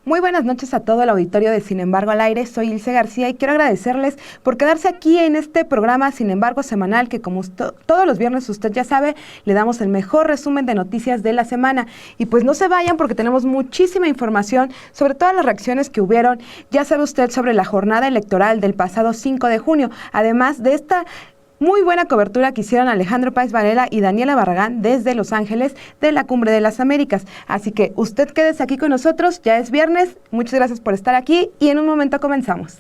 Muy buenas noches a todo el auditorio de Sin Embargo al Aire. Soy Ilse García y quiero agradecerles por quedarse aquí en este programa Sin Embargo semanal que como todos los viernes usted ya sabe, le damos el mejor resumen de noticias de la semana. Y pues no se vayan porque tenemos muchísima información sobre todas las reacciones que hubieron. Ya sabe usted sobre la jornada electoral del pasado 5 de junio. Además de esta muy buena cobertura que hicieron Alejandro Páez Varela y Daniela Barragán desde Los Ángeles de la Cumbre de las Américas. Así que usted quédese aquí con nosotros, ya es viernes, muchas gracias por estar aquí y en un momento comenzamos.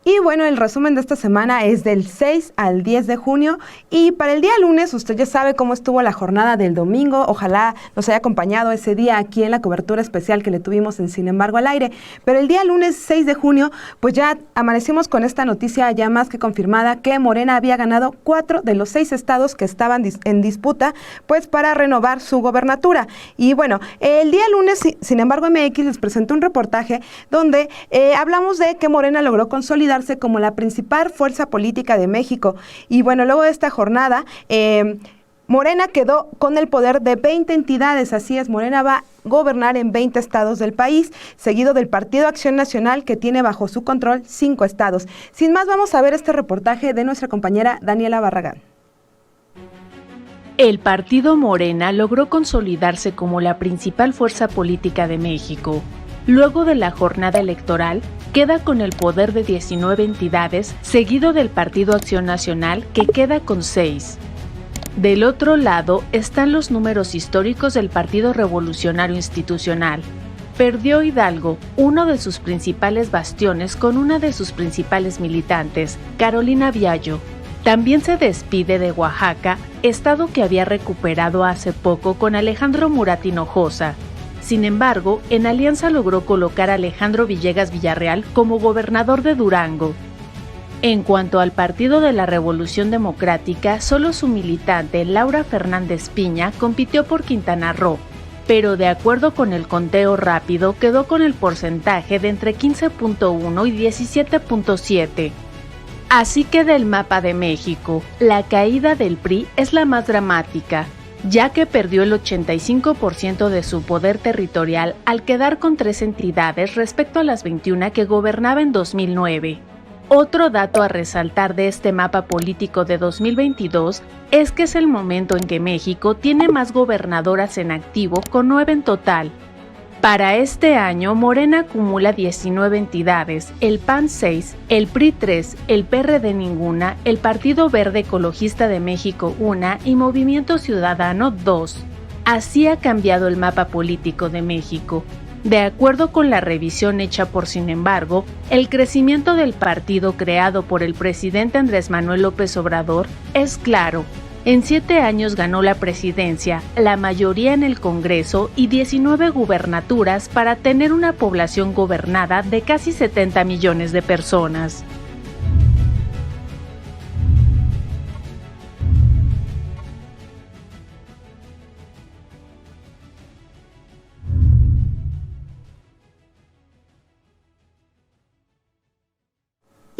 Y bueno, el resumen de esta semana es del 6 al 10 de junio y para el día lunes usted ya sabe cómo estuvo la jornada del domingo, ojalá nos haya acompañado ese día aquí en la cobertura especial que le tuvimos en Sin Embargo al Aire, pero el día lunes 6 de junio pues ya amanecimos con esta noticia ya más que confirmada que Morena había ganado 4 de los 6 estados que estaban en disputa pues para renovar su gobernatura. Y bueno, el día lunes Sin Embargo MX les presentó un reportaje donde hablamos de que Morena logró consolidarse como la principal fuerza política de México. Y bueno, luego de esta jornada, Morena quedó con el poder de 20 entidades, así es, Morena va a gobernar en 20 estados del país, seguido del Partido Acción Nacional, que tiene bajo su control 5 estados. Sin más, vamos a ver este reportaje de nuestra compañera Daniela Barragán. El partido Morena logró consolidarse como la principal fuerza política de México. Luego de la jornada electoral, queda con el poder de 19 entidades, seguido del Partido Acción Nacional, que queda con 6. Del otro lado están los números históricos del Partido Revolucionario Institucional. Perdió Hidalgo, uno de sus principales bastiones, con una de sus principales militantes, Carolina Viallo. También se despide de Oaxaca, estado que había recuperado hace poco con Alejandro Murat Hinojosa. Sin embargo, en alianza logró colocar a Alejandro Villegas Villarreal como gobernador de Durango. En cuanto al Partido de la Revolución Democrática, solo su militante Laura Fernández Piña compitió por Quintana Roo, pero de acuerdo con el conteo rápido quedó con el porcentaje de entre 15.1 y 17.7. Así queda el mapa de México. La caída del PRI es la más dramática, ya que perdió el 85% de su poder territorial al quedar con 3 entidades respecto a las 21 que gobernaba en 2009. Otro dato a resaltar de este mapa político de 2022 es que es el momento en que México tiene más gobernadoras en activo, con 9 en total. Para este año, Morena acumula 19 entidades, el PAN 6, el PRI 3, el PRD ninguna, el Partido Verde Ecologista de México 1 y Movimiento Ciudadano 2. Así ha cambiado el mapa político de México. De acuerdo con la revisión hecha por Sin Embargo, el crecimiento del partido creado por el presidente Andrés Manuel López Obrador es claro. En 7 años ganó la presidencia, la mayoría en el Congreso y 19 gubernaturas para tener una población gobernada de casi 70 millones de personas.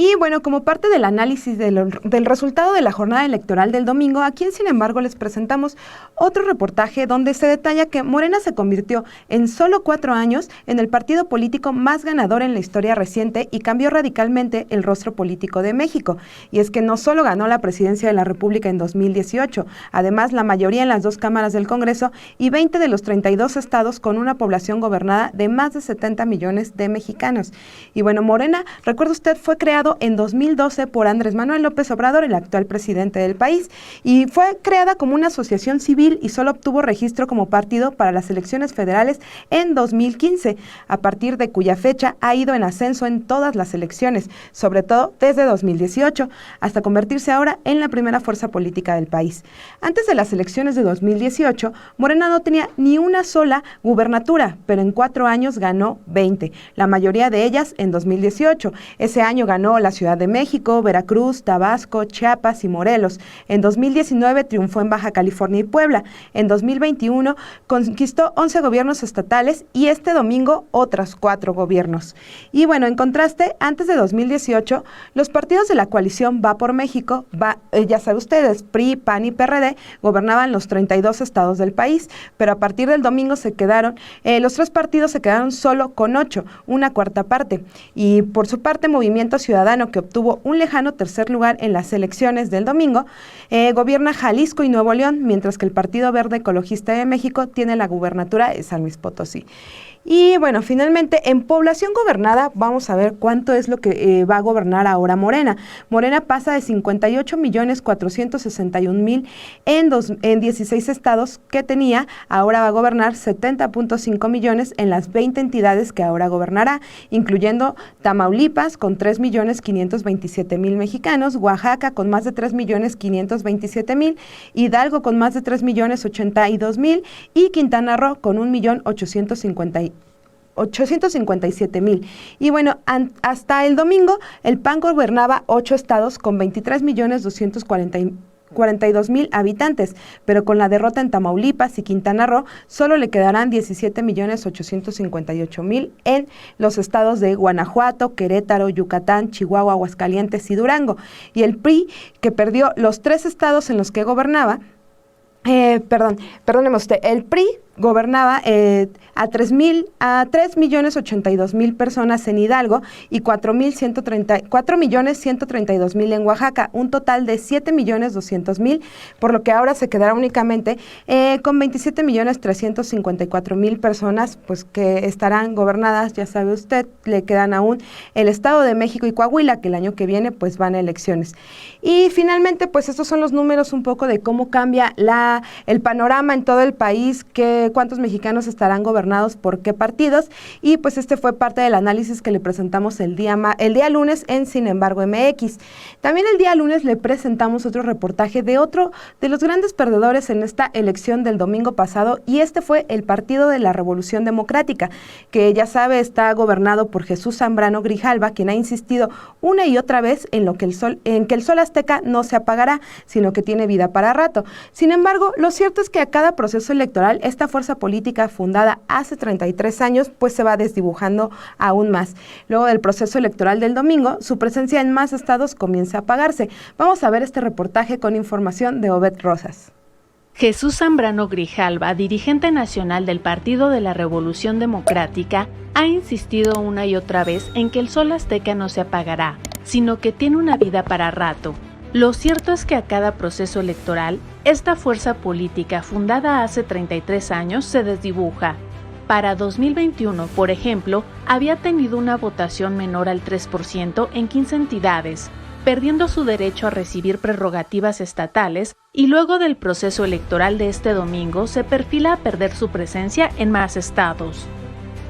Y bueno, como parte del análisis del resultado de la jornada electoral del domingo, aquí en Sin Embargo les presentamos otro reportaje donde se detalla que Morena se convirtió en solo 4 años en el partido político más ganador en la historia reciente y cambió radicalmente el rostro político de México. Y es que no solo ganó la presidencia de la República en 2018, además la mayoría en las 2 cámaras del Congreso y 20 de los 32 estados con una población gobernada de más de 70 millones de mexicanos. Y bueno, Morena, recuerda usted, fue creado en 2012 por Andrés Manuel López Obrador, el actual presidente del país, y fue creada como una asociación civil y solo obtuvo registro como partido para las elecciones federales en 2015, a partir de cuya fecha ha ido en ascenso en todas las elecciones, sobre todo desde 2018, hasta convertirse ahora en la primera fuerza política del país. Antes de las elecciones de 2018, Morena no tenía ni una sola gubernatura, pero en 4 años ganó 20, la mayoría de ellas en 2018. Ese año ganó la Ciudad de México, Veracruz, Tabasco, Chiapas y Morelos. En 2019 triunfó en Baja California y Puebla. En 2021 conquistó 11 gobiernos estatales y este domingo otras 4 gobiernos. Y bueno, en contraste, antes de 2018, los partidos de la coalición Va por México, ya sabe ustedes, PRI, PAN y PRD, gobernaban los 32 estados del país, pero a partir del domingo los 3 partidos se quedaron solo con 8, una cuarta parte. Y por su parte, Movimiento Ciudadano, que obtuvo un lejano tercer lugar en las elecciones del domingo, gobierna Jalisco y Nuevo León, mientras que el Partido Verde Ecologista de México tiene la gubernatura de San Luis Potosí. Y bueno, finalmente, en población gobernada, vamos a ver cuánto es lo que va a gobernar ahora Morena. Morena pasa de 58.461.000 en 16 estados que tenía, ahora va a gobernar 70.5 millones en las 20 entidades que ahora gobernará, incluyendo Tamaulipas con 3.527.000 mexicanos, Oaxaca con más de 3.527.000, Hidalgo con más de 3.082.000 y Quintana Roo con 1.857.000. Y bueno, hasta el domingo, el PAN gobernaba 8 estados con 23.242.000 habitantes, pero con la derrota en Tamaulipas y Quintana Roo, solo le quedarán 17.858.000 en los estados de Guanajuato, Querétaro, Yucatán, Chihuahua, Aguascalientes y Durango. Y el PRI, que perdió los 3 estados en los que gobernaba, perdóneme usted, el PRI gobernaba a 3.082.000 personas en Hidalgo y 4.132.000 en Oaxaca, un total de 7.200.000, por lo que ahora se quedará únicamente con 27.354.000 personas, pues que estarán gobernadas, ya sabe usted, le quedan aún el Estado de México y Coahuila, que el año que viene pues van a elecciones. Y finalmente, pues estos son los números un poco de cómo cambia el panorama en todo el país, cuántos mexicanos estarán gobernados por qué partidos, y pues este fue parte del análisis que le presentamos el día lunes en Sin embargo MX. También el día lunes le presentamos otro reportaje de otro de los grandes perdedores en esta elección del domingo pasado, y este fue el Partido de la Revolución Democrática, que ya sabe está gobernado por Jesús Zambrano Grijalva, quien ha insistido una y otra vez en que el sol azteca no se apagará, sino que tiene vida para rato. Sin embargo, lo cierto es que a cada proceso electoral esta fuerza política fundada hace 33 años pues se va desdibujando aún más. Luego del proceso electoral del domingo, su presencia en más estados comienza a apagarse. Vamos a ver este reportaje con información de Obed Rosas. Jesús Zambrano Grijalva, dirigente nacional del Partido de la Revolución Democrática, ha insistido una y otra vez en que el sol azteca no se apagará, sino que tiene una vida para rato. Lo cierto es que a cada proceso electoral, esta fuerza política fundada hace 33 años se desdibuja. Para 2021, por ejemplo, había tenido una votación menor al 3% en 15 entidades, perdiendo su derecho a recibir prerrogativas estatales, y luego del proceso electoral de este domingo se perfila a perder su presencia en más estados.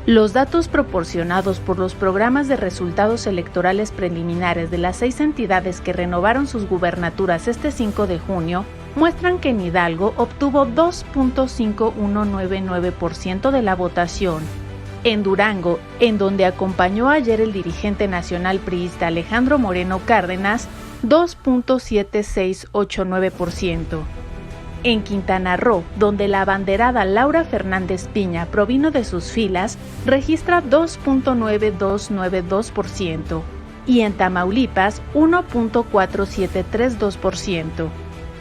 Los datos proporcionados por los programas de resultados electorales preliminares de las 6 entidades que renovaron sus gubernaturas este 5 de junio muestran que en Hidalgo obtuvo 2.5199% de la votación. En Durango, en donde acompañó ayer el dirigente nacional priista Alejandro Moreno Cárdenas, 2.7689%. En Quintana Roo, donde la abanderada Laura Fernández Piña provino de sus filas, registra 2.9292%, y en Tamaulipas 1.4732%.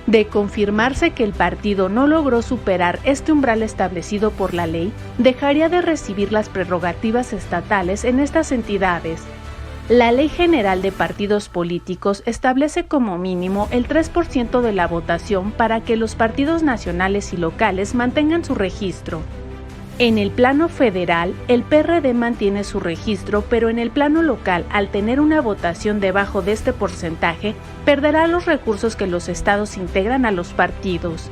De confirmarse que el partido no logró superar este umbral establecido por la ley, dejaría de recibir las prerrogativas estatales en estas entidades. La Ley General de Partidos Políticos establece como mínimo el 3% de la votación para que los partidos nacionales y locales mantengan su registro. En el plano federal, el PRD mantiene su registro, pero en el plano local, al tener una votación debajo de este porcentaje, perderá los recursos que los estados integran a los partidos.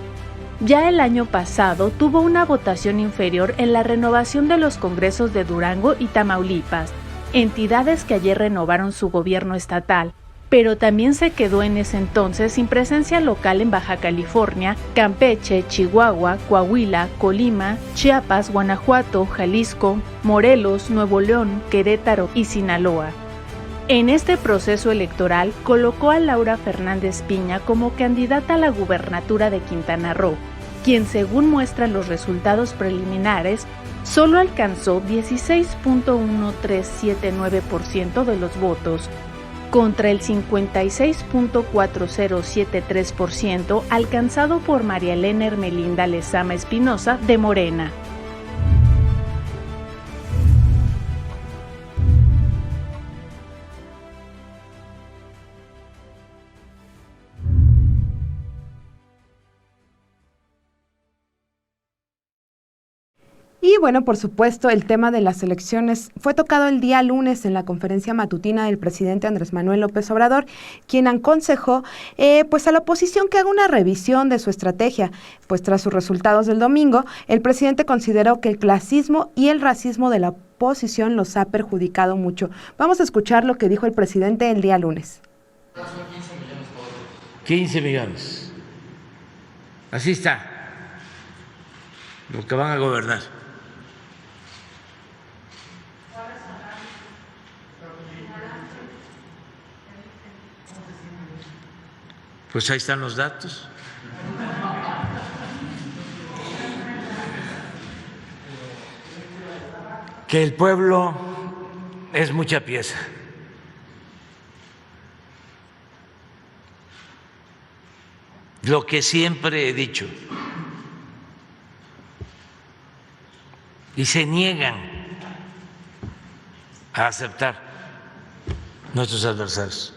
Ya el año pasado tuvo una votación inferior en la renovación de los congresos de Durango y Tamaulipas, entidades que ayer renovaron su gobierno estatal, pero también se quedó en ese entonces sin presencia local en Baja California, Campeche, Chihuahua, Coahuila, Colima, Chiapas, Guanajuato, Jalisco, Morelos, Nuevo León, Querétaro y Sinaloa. En este proceso electoral colocó a Laura Fernández Piña como candidata a la gubernatura de Quintana Roo, quien según muestran los resultados preliminares, solo alcanzó 16.1379% de los votos, contra el 56.4073% alcanzado por María Elena Hermelinda Lezama Espinosa de Morena. Y bueno, por supuesto, el tema de las elecciones fue tocado el día lunes en la conferencia matutina del presidente Andrés Manuel López Obrador, quien aconsejó pues a la oposición que haga una revisión de su estrategia. Pues tras sus resultados del domingo, el presidente consideró que el clasismo y el racismo de la oposición los ha perjudicado mucho. Vamos a escuchar lo que dijo el presidente el día lunes. 15 millones. Así está. Los que van a gobernar. Pues ahí están los datos. Que el pueblo es mucha pieza. Lo que siempre he dicho. Y se niegan a aceptar nuestros adversarios.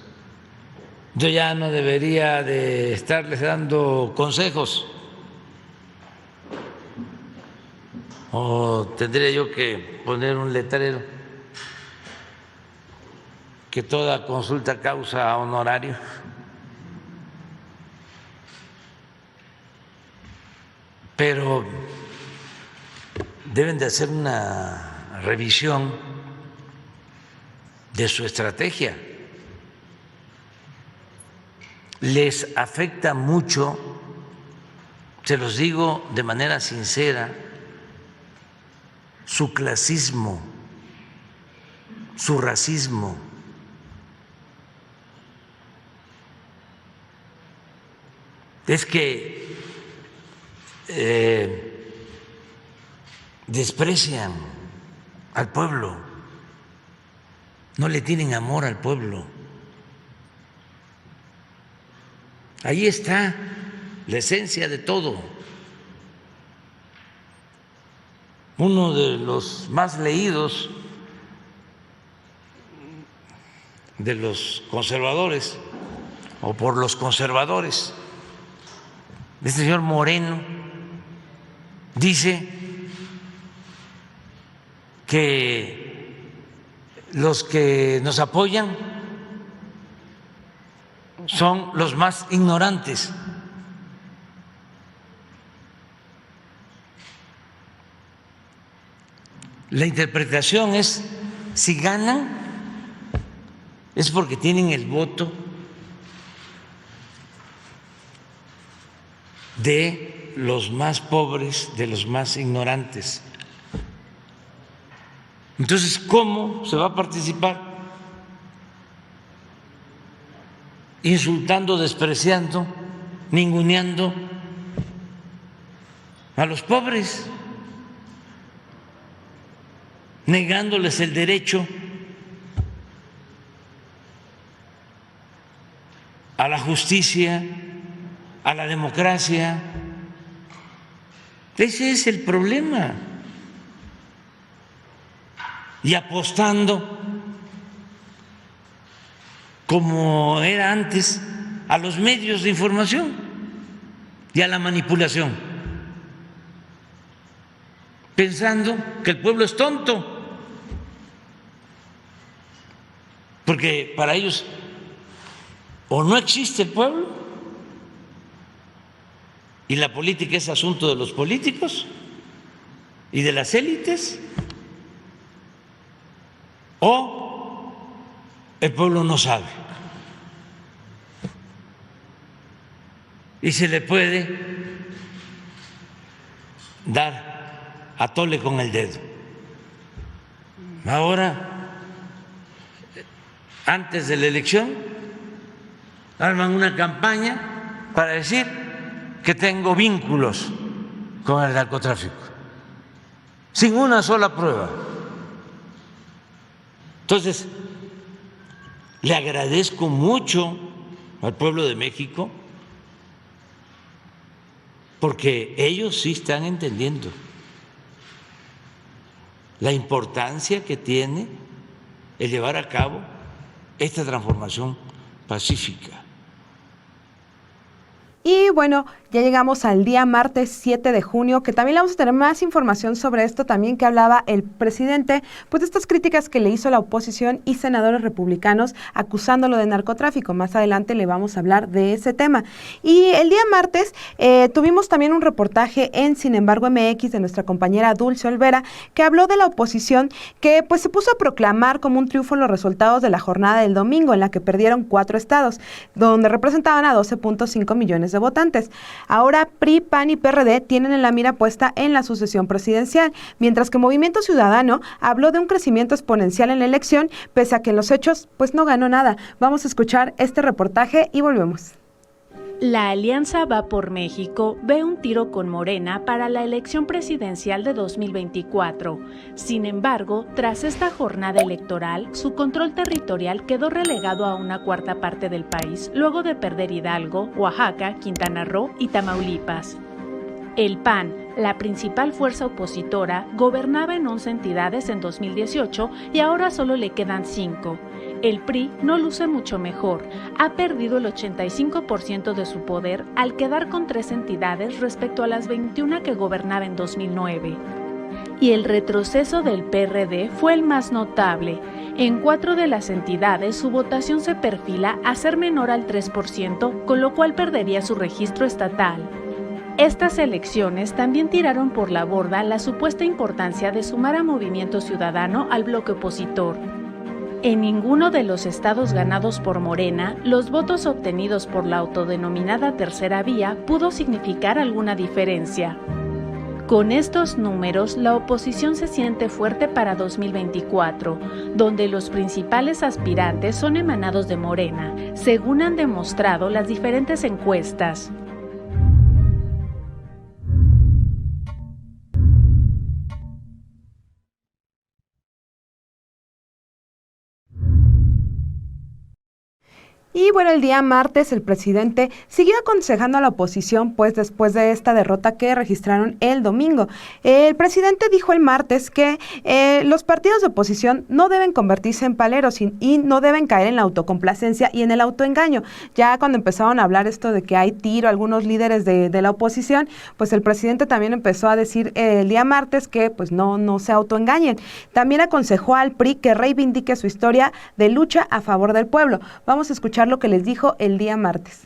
Yo ya no debería de estarles dando consejos, o tendría yo que poner un letrero que toda consulta causa honorario. Pero deben de hacer una revisión de su estrategia. Les afecta mucho, se los digo de manera sincera, su clasismo, su racismo. Es que desprecian al pueblo, no le tienen amor al pueblo. Ahí está la esencia de todo. Uno de los más leídos de los conservadores, o por los conservadores, este señor Moreno, dice que los que nos apoyan son los más ignorantes. La interpretación es, si ganan, es porque tienen el voto de los más pobres, de los más ignorantes. Entonces, ¿cómo se va a participar? Insultando, despreciando, ninguneando a los pobres, negándoles el derecho a la justicia, a la democracia. Ese es el problema. Y apostando, como era antes, a los medios de información y a la manipulación. pensando que el pueblo es tonto, porque para ellos o no existe el pueblo y la política es asunto de los políticos y de las élites, o el pueblo no sabe y se le puede dar a tole con el dedo. Ahora, antes de la elección, arman una campaña para decir que tengo vínculos con el narcotráfico, sin una sola prueba. Entonces, le agradezco mucho al pueblo de México porque ellos sí están entendiendo la importancia que tiene el llevar a cabo esta transformación pacífica. Y bueno, ya llegamos al día martes 7 de junio, que también le vamos a tener más información sobre esto también que hablaba el presidente, pues de estas críticas que le hizo la oposición y senadores republicanos acusándolo de narcotráfico. Más adelante le vamos a hablar de ese tema. Y el día martes tuvimos también un reportaje en Sin embargo MX de nuestra compañera Dulce Olvera, que habló de la oposición que pues se puso a proclamar como un triunfo los resultados de la jornada del domingo, en la que perdieron 4 estados, donde representaban a 12.5 millones de votantes. Ahora PRI, PAN y PRD tienen en la mira puesta en la sucesión presidencial, mientras que Movimiento Ciudadano habló de un crecimiento exponencial en la elección, pese a que en los hechos pues no ganó nada. Vamos a escuchar este reportaje y volvemos. La Alianza Va por México ve un tiro con Morena para la elección presidencial de 2024. Sin embargo, tras esta jornada electoral, su control territorial quedó relegado a una cuarta parte del país, luego de perder Hidalgo, Oaxaca, Quintana Roo y Tamaulipas. El PAN, la principal fuerza opositora, gobernaba en 11 entidades en 2018 y ahora solo le quedan 5. El PRI no luce mucho mejor, ha perdido el 85% de su poder al quedar con 3 entidades respecto a las 21 que gobernaba en 2009. Y el retroceso del PRD fue el más notable. En 4 de las entidades su votación se perfila a ser menor al 3%, con lo cual perdería su registro estatal. Estas elecciones también tiraron por la borda la supuesta importancia de sumar a Movimiento Ciudadano al bloque opositor. En ninguno de los estados ganados por Morena, los votos obtenidos por la autodenominada tercera vía pudo significar alguna diferencia. Con estos números, la oposición se siente fuerte para 2024, donde los principales aspirantes son emanados de Morena, según han demostrado las diferentes encuestas. Y bueno, el día martes el presidente siguió aconsejando a la oposición, pues después de esta derrota que registraron el domingo. El presidente dijo el martes que los partidos de oposición no deben convertirse en paleros y no deben caer en la autocomplacencia y en el autoengaño. Ya cuando empezaron a hablar esto de que hay tiro a algunos líderes de la oposición, pues el presidente también empezó a decir el día martes que pues no se autoengañen. También aconsejó al PRI que reivindique su historia de lucha a favor del pueblo. Vamos a escuchar lo que les dijo el día martes.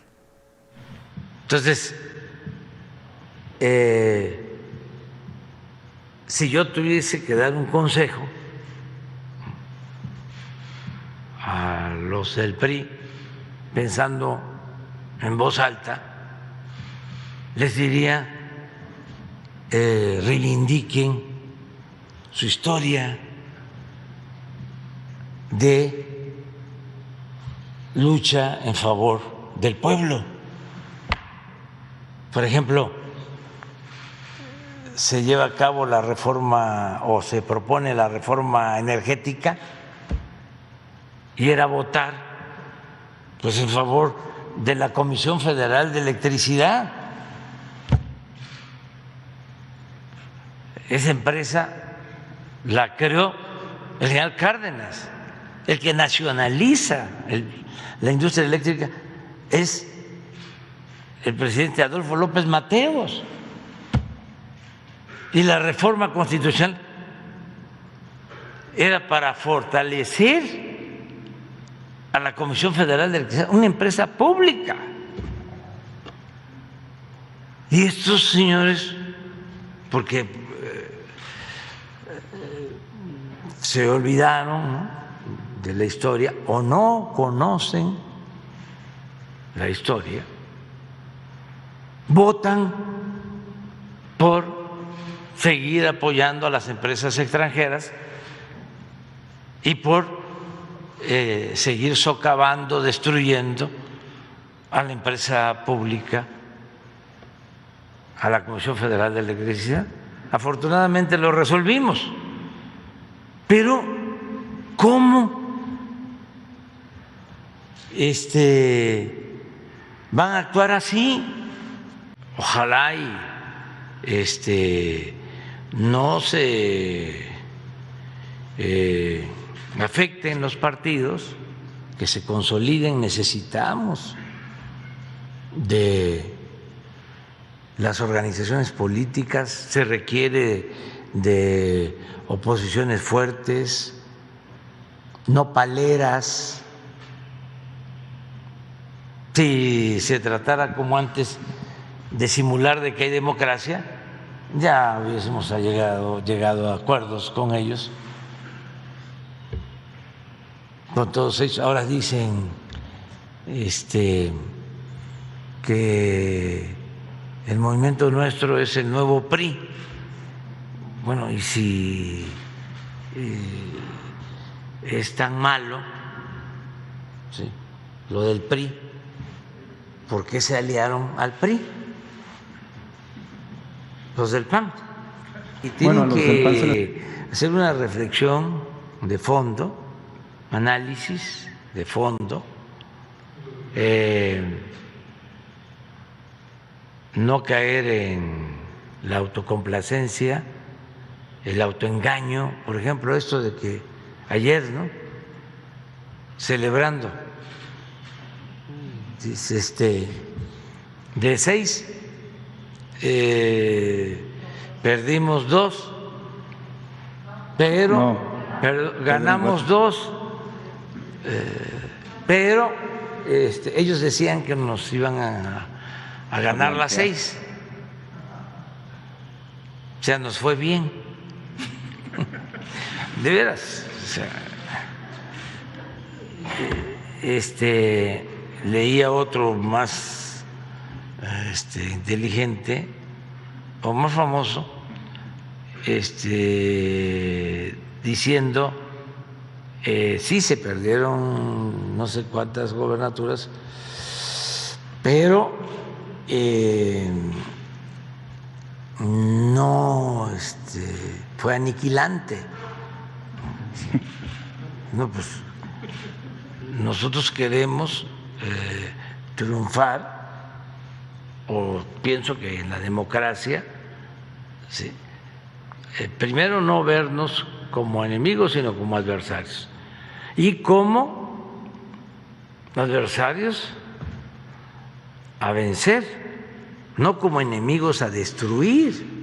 Entonces, si yo tuviese que dar un consejo a los del PRI, pensando en voz alta, les diría, reivindiquen su historia de lucha en favor del pueblo. Por ejemplo, se lleva a cabo la reforma o se propone la reforma energética y era votar pues en favor de la Comisión Federal de Electricidad. Esa empresa la creó el general Cárdenas. El que nacionaliza la industria eléctrica es el presidente Adolfo López Mateos. Y la reforma constitucional era para fortalecer a la Comisión Federal de Electricidad, una empresa pública. Y estos señores, porque se olvidaron, ¿no?, de la historia o no conocen la historia, votan por seguir apoyando a las empresas extranjeras y por seguir socavando, destruyendo a la empresa pública, a la Comisión Federal de Electricidad. Afortunadamente lo resolvimos, pero ¿cómo van a actuar así? Ojalá y no se afecten los partidos, que se consoliden. Necesitamos de las organizaciones políticas, se requiere de oposiciones fuertes, no paleras. Si se tratara como antes de simular de que hay democracia, ya hubiésemos llegado a acuerdos con ellos, con todos ellos. Ahora dicen que el movimiento nuestro es el nuevo PRI. Bueno, y si es tan malo, ¿sí?, lo del PRI, ¿por qué se aliaron al PRI los del PAN? Y tienen que hacer una reflexión de fondo, análisis de fondo, no caer en la autocomplacencia, el autoengaño. Por ejemplo, esto de que ayer, ¿no?, celebrando, de 6 perdimos 2, pero ganamos 2, pero ellos decían que nos iban a ganar las 6, o sea, nos fue bien. De veras, o sea, leía otro más inteligente o más famoso, diciendo sí, se perdieron no sé cuántas gobernaturas, pero no fue aniquilante. No, pues nosotros queremos triunfar, o pienso que en la democracia, ¿sí?, primero no vernos como enemigos, sino como adversarios, y como adversarios a vencer, no como enemigos a destruir.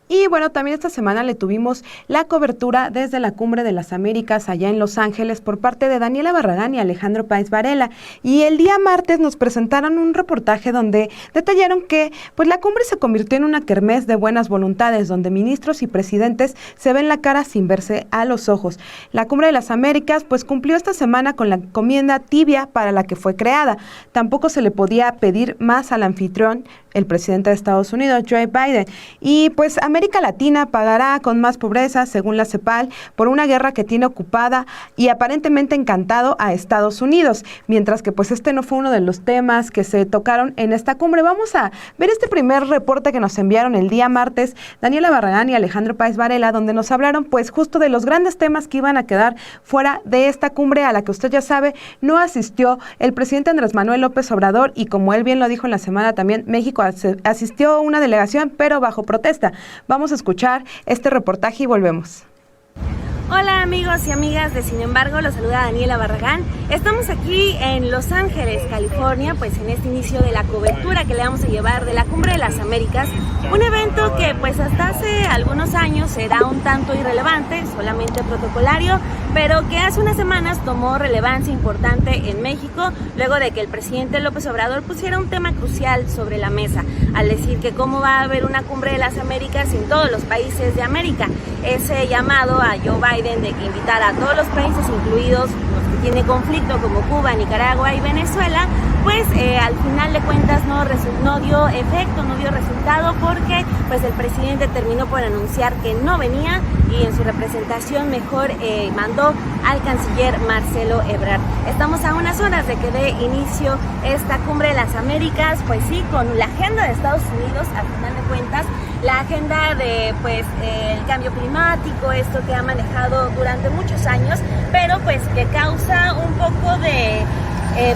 Y bueno, también esta semana le tuvimos la cobertura desde la Cumbre de las Américas allá en Los Ángeles por parte de Daniela Barragán y Alejandro Páez Varela. Y el día martes nos presentaron un reportaje donde detallaron que pues la cumbre se convirtió en una kermés de buenas voluntades, donde ministros y presidentes se ven la cara sin verse a los ojos. La Cumbre de las Américas pues cumplió esta semana con la encomienda tibia para la que fue creada. Tampoco se le podía pedir más al anfitrión, el presidente de Estados Unidos, Joe Biden. Y pues América Latina pagará con más pobreza, según la CEPAL, por una guerra que tiene ocupada y aparentemente encantado a Estados Unidos, mientras que pues no fue uno de los temas que se tocaron en esta cumbre. Vamos a ver este primer reporte que nos enviaron el día martes Daniela Barragán y Alejandro Páez Varela, donde nos hablaron pues justo de los grandes temas que iban a quedar fuera de esta cumbre, a la que usted ya sabe, no asistió el presidente Andrés Manuel López Obrador, y como él bien lo dijo en la semana también, México asistió una delegación, pero bajo protesta. Vamos a escuchar este reportaje y volvemos. Hola amigos y amigas de Sin Embargo, los saluda Daniela Barragán. Estamos aquí en Los Ángeles, California, pues en este inicio de la cobertura que le vamos a llevar de la Cumbre de las Américas, un evento que pues hasta hace algunos años era un tanto irrelevante, solamente protocolario, pero que hace unas semanas tomó relevancia importante en México, luego de que el presidente López Obrador pusiera un tema crucial sobre la mesa, al decir que cómo va a haber una Cumbre de las Américas en todos los países de América. Ese llamado a Joe Biden de que invitara a todos los países, incluidos los que tienen conflicto como Cuba, Nicaragua y Venezuela, pues al final de cuentas no dio efecto, no dio resultado, porque pues el presidente terminó por anunciar que no venía y en su representación mejor mandó al canciller Marcelo Ebrard. Estamos a unas horas de que dé inicio esta Cumbre de las Américas, pues sí, con la agenda de Estados Unidos, al final de cuentas, la agenda de pues el cambio climático, esto que ha manejado durante muchos años, pero pues que causa un poco de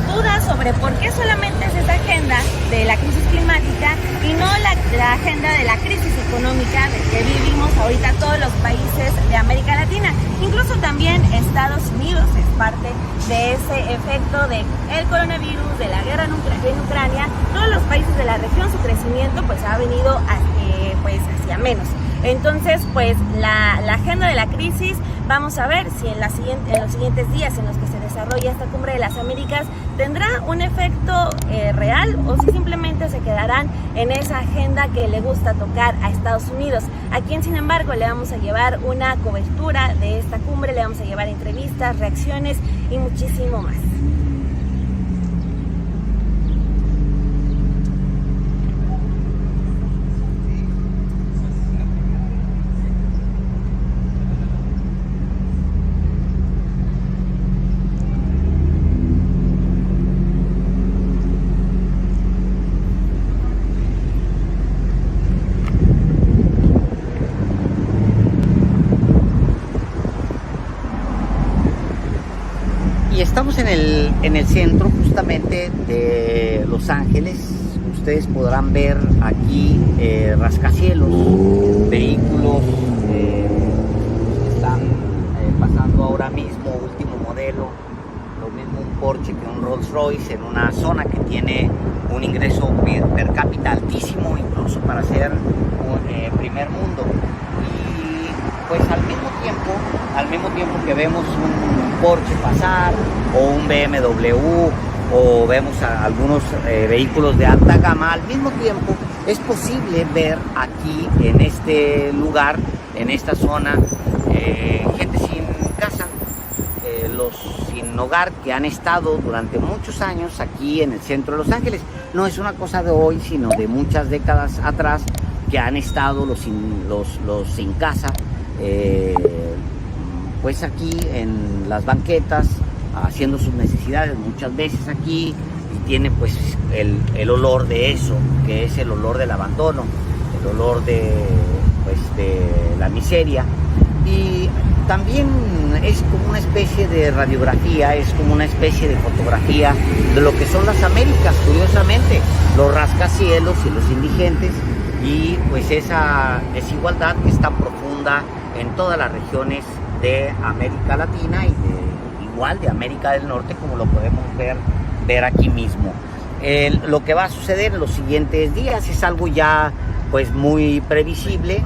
dudas sobre por qué solamente es esa agenda de la crisis climática y no la agenda de la crisis económica de que vivimos ahorita todos los países de América Latina. Incluso también Estados Unidos es parte de ese efecto del coronavirus, de la guerra en Ucrania. Todos los países de la región, su crecimiento pues ha venido hacia menos. Entonces, pues la agenda de la crisis, vamos a ver si en los siguientes días en los que se desarrolla esta Cumbre de las Américas tendrá un efecto real o si simplemente se quedarán en esa agenda que le gusta tocar a Estados Unidos. Aquí en Sin Embargo le vamos a llevar una cobertura de esta cumbre, le vamos a llevar entrevistas, reacciones y muchísimo más. Estamos en el centro justamente de Los Ángeles. Ustedes podrán ver aquí rascacielos, vehículos que están pasando ahora mismo, último modelo, lo mismo un Porsche que un Rolls Royce en una zona que tiene un ingreso per cápita altísimo, incluso para ser primer mundo. Pues al mismo tiempo que vemos un Porsche pasar o un BMW o vemos algunos vehículos de alta gama, al mismo tiempo es posible ver aquí en este lugar, en esta zona, gente sin casa, los sin hogar que han estado durante muchos años aquí en el centro de Los Ángeles. No es una cosa de hoy, sino de muchas décadas atrás que han estado los sin casa. Pues aquí en las banquetas haciendo sus necesidades muchas veces aquí, y tiene pues el olor de eso, que es el olor del abandono, el olor de la miseria. Y también es como una especie de radiografía, es como una especie de fotografía de lo que son las Américas, curiosamente, los rascacielos y los indigentes, y pues esa desigualdad que está profunda en todas las regiones de América Latina y igual de América del Norte, como lo podemos ver aquí mismo. Lo que va a suceder en los siguientes días es algo ya pues muy previsible.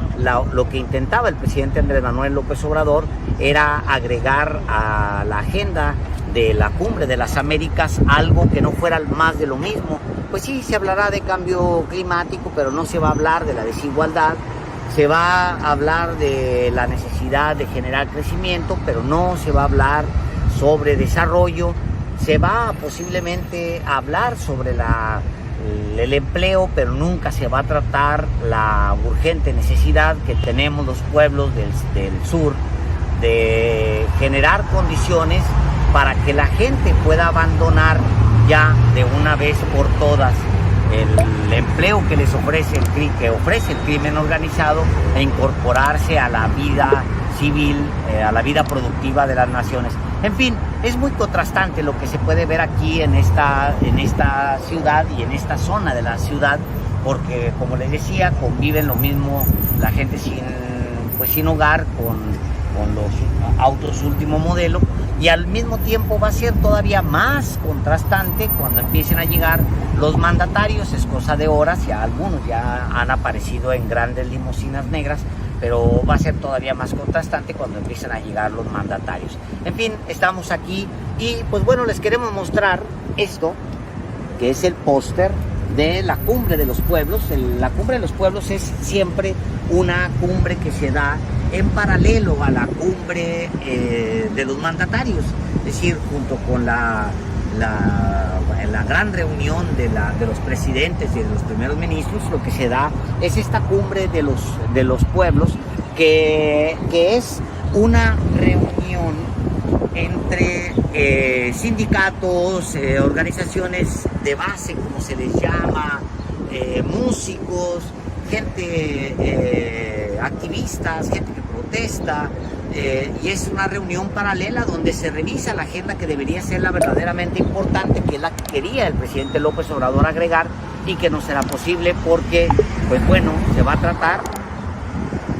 Lo que intentaba el presidente Andrés Manuel López Obrador era agregar a la agenda de la Cumbre de las Américas algo que no fuera más de lo mismo. Pues sí, se hablará de cambio climático, pero no se va a hablar de la desigualdad. Se va a hablar de la necesidad de generar crecimiento, pero no se va a hablar sobre desarrollo. Se va posiblemente a hablar sobre el empleo, pero nunca se va a tratar la urgente necesidad que tenemos los pueblos del sur de generar condiciones para que la gente pueda abandonar ya de una vez por todas el empleo que les ofrece el crimen organizado e incorporarse a la vida civil, a la vida productiva de las naciones. En fin, es muy contrastante lo que se puede ver aquí en esta ciudad y en esta zona de la ciudad, porque como les decía, conviven lo mismo la gente sin hogar con los autos último modelo, y al mismo tiempo va a ser todavía más contrastante cuando empiecen a llegar los mandatarios. Es cosa de horas, ya algunos ya han aparecido en grandes limusinas negras, pero va a ser todavía más contrastante cuando empiecen a llegar los mandatarios. En fin, estamos aquí y pues bueno, les queremos mostrar esto, que es el póster de la Cumbre de los Pueblos. La Cumbre de los Pueblos es siempre una cumbre que se da en paralelo a la cumbre de los mandatarios, es decir, junto con la gran reunión de los presidentes y de los primeros ministros. Lo que se da es esta cumbre de los pueblos, que es una reunión entre sindicatos, organizaciones de base, como se les llama, músicos, gente, activistas, gente que protesta, y es una reunión paralela donde se revisa la agenda que debería ser la verdaderamente importante, que es la que quería el presidente López Obrador agregar y que no será posible porque, pues bueno, se va a tratar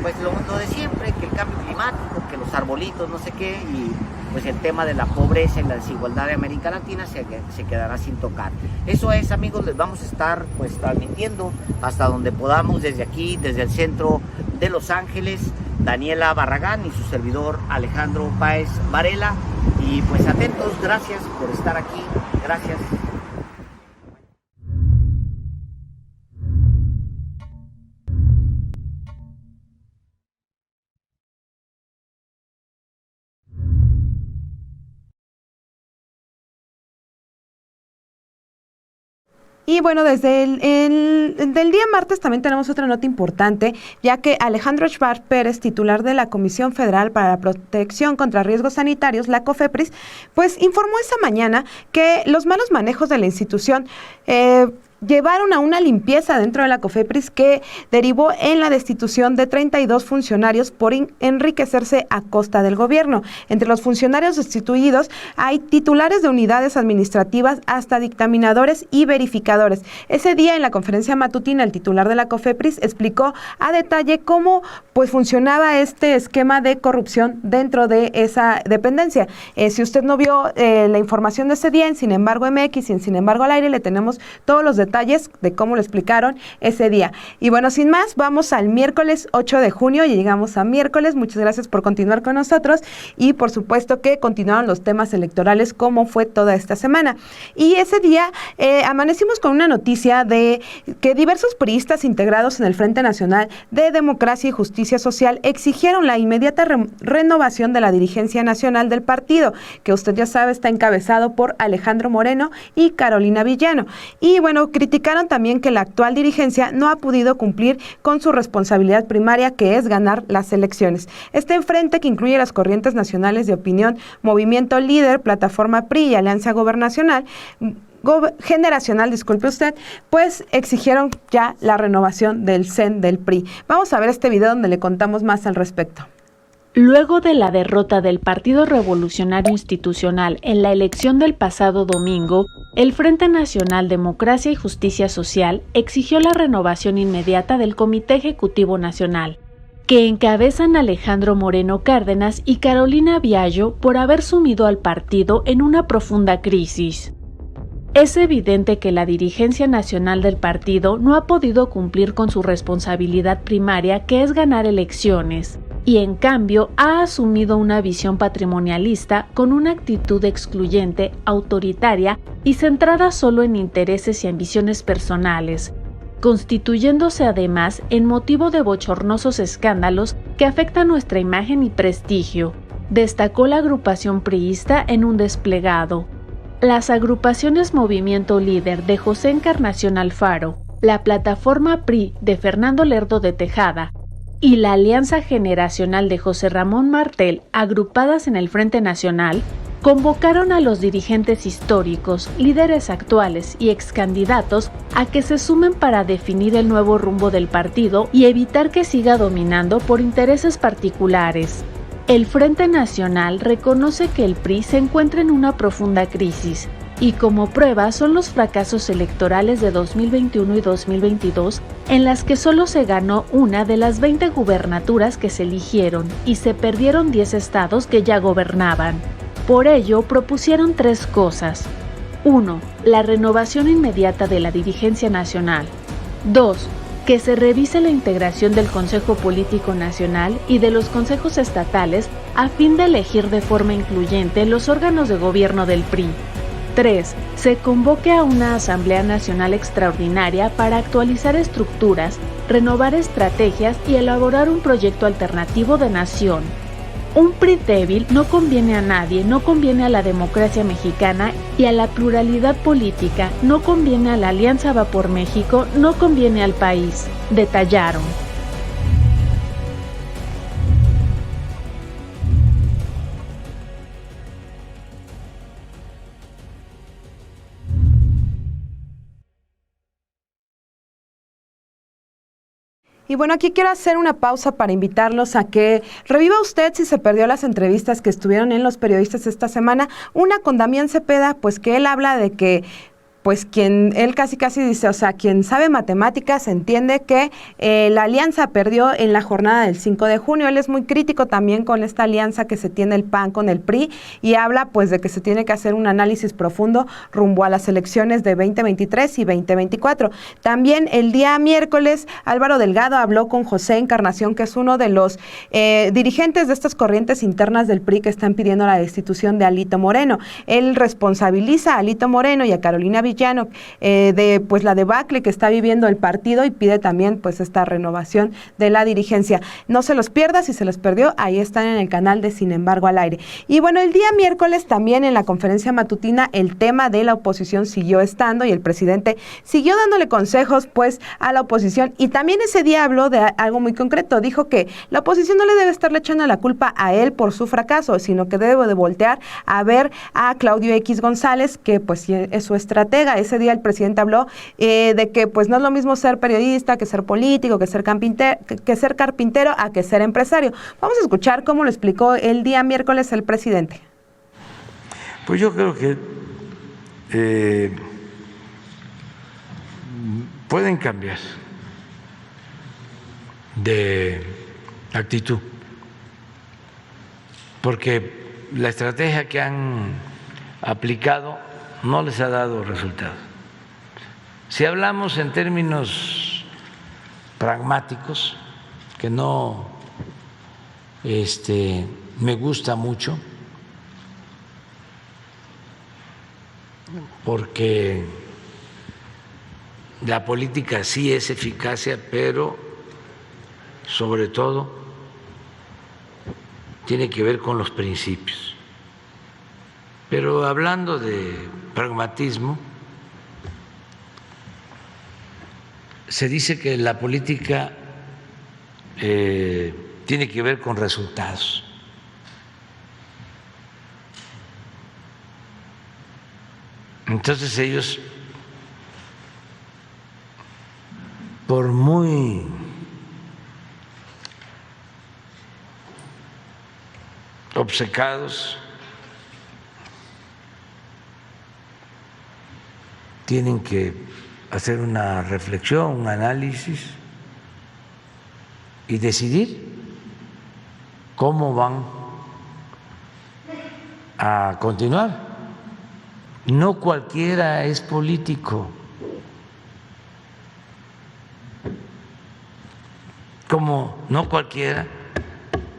pues lo de siempre, que el cambio climático, que los arbolitos, no sé qué, y pues el tema de la pobreza y la desigualdad de América Latina se quedará sin tocar. Eso es, amigos, les vamos a estar pues transmitiendo hasta donde podamos desde aquí, desde el centro de Los Ángeles, Daniela Barragán y su servidor Alejandro Páez Varela. Y pues atentos, gracias por estar aquí, gracias. Y bueno, desde del día martes también tenemos otra nota importante, ya que Alejandro Schwartz Pérez, titular de la Comisión Federal para la Protección contra Riesgos Sanitarios, la COFEPRIS, pues informó esta mañana que los malos manejos de la institución llevaron a una limpieza dentro de la COFEPRIS que derivó en la destitución de 32 funcionarios por enriquecerse a costa del gobierno. Entre los funcionarios destituidos hay titulares de unidades administrativas hasta dictaminadores y verificadores. Ese día en la conferencia matutina el titular de la COFEPRIS explicó a detalle cómo pues funcionaba este esquema de corrupción dentro de esa dependencia. Si usted no vio la información de ese día en Sin embargo MX y en Sin embargo al aire, le tenemos todos los detalles de cómo lo explicaron ese día. Y bueno, sin más, vamos al miércoles 8 de junio, y llegamos a miércoles. Muchas gracias por continuar con nosotros y por supuesto que continuaron los temas electorales como fue toda esta semana. Y ese día amanecimos con una noticia de que diversos priistas integrados en el Frente Nacional de Democracia y Justicia Social exigieron la inmediata renovación de la dirigencia nacional del partido, que usted ya sabe está encabezado por Alejandro Moreno y Carolina Villano. Y bueno, criticaron también que la actual dirigencia no ha podido cumplir con su responsabilidad primaria, que es ganar las elecciones. Este frente, que incluye las corrientes nacionales de opinión, Movimiento Líder, Plataforma PRI y Alianza Generacional, disculpe usted, pues exigieron ya la renovación del CEN del PRI. Vamos a ver este video donde le contamos más al respecto. Luego de la derrota del Partido Revolucionario Institucional en la elección del pasado domingo, el Frente Nacional Democracia y Justicia Social exigió la renovación inmediata del Comité Ejecutivo Nacional, que encabezan Alejandro Moreno Cárdenas y Carolina Viallo por haber sumido al partido en una profunda crisis. Es evidente que la dirigencia nacional del partido no ha podido cumplir con su responsabilidad primaria, que es ganar elecciones, y en cambio ha asumido una visión patrimonialista con una actitud excluyente, autoritaria y centrada solo en intereses y ambiciones personales, constituyéndose además en motivo de bochornosos escándalos que afectan nuestra imagen y prestigio, destacó la agrupación priista en un desplegado. Las agrupaciones Movimiento Líder de José Encarnación Alfaro, la Plataforma PRI de Fernando Lerdo de Tejada y la Alianza Generacional de José Ramón Martel, agrupadas en el Frente Nacional, convocaron a los dirigentes históricos, líderes actuales y excandidatos a que se sumen para definir el nuevo rumbo del partido y evitar que siga dominando por intereses particulares. El Frente Nacional reconoce que el PRI se encuentra en una profunda crisis y como prueba son los fracasos electorales de 2021 y 2022, en las que solo se ganó una de las 20 gubernaturas que se eligieron y se perdieron 10 estados que ya gobernaban. Por ello, propusieron 3 cosas. 1. La renovación inmediata de la dirigencia nacional. 2. Que se revise la integración del Consejo Político Nacional y de los consejos estatales a fin de elegir de forma incluyente los órganos de gobierno del PRI. 3. Se convoque a una Asamblea Nacional Extraordinaria para actualizar estructuras, renovar estrategias y elaborar un proyecto alternativo de nación. Un PRI débil no conviene a nadie, no conviene a la democracia mexicana y a la pluralidad política, no conviene a la Alianza Va por México, no conviene al país, detallaron. Y bueno, aquí quiero hacer una pausa para invitarlos a que reviva usted, si se perdió las entrevistas que estuvieron en Los Periodistas esta semana, una con Damián Cepeda, pues que él habla de que pues él casi dice, o sea, quien sabe matemáticas entiende que la alianza perdió en la jornada del 5 de junio. Él es muy crítico también con esta alianza que se tiene el PAN con el PRI y habla pues de que se tiene que hacer un análisis profundo rumbo a las elecciones de 2023 y 2024. También el día miércoles, Álvaro Delgado habló con José Encarnación, que es uno de los dirigentes de estas corrientes internas del PRI que están pidiendo la destitución de Alito Moreno. Él responsabiliza a Alito Moreno y a Carolina Villano de pues la debacle que está viviendo el partido y pide también pues esta renovación de la dirigencia. No se los pierda, si se los perdió, ahí están en el canal de Sin embargo al aire. Y bueno, el día miércoles también en la conferencia matutina el tema de la oposición siguió estando y el presidente siguió dándole consejos pues a la oposición y también ese día habló de algo muy concreto. Dijo que la oposición no le debe estarle echando la culpa a él por su fracaso, sino que debe de voltear a ver a Claudio X González, que pues es su estratega. Ese día el presidente habló de que pues no es lo mismo ser periodista que ser político, que ser carpintero a que ser empresario. Vamos a escuchar cómo lo explicó el día miércoles el presidente. Pues yo creo que pueden cambiar de actitud, porque la estrategia que han aplicado no les ha dado resultado. Si hablamos en términos pragmáticos, que no me gusta mucho, porque la política sí es eficacia, pero sobre todo tiene que ver con los principios. Pero hablando de pragmatismo, se dice que la política tiene que ver con resultados. Entonces ellos, por muy obcecados, tienen que hacer una reflexión, un análisis y decidir cómo van a continuar. No cualquiera es político, como no cualquiera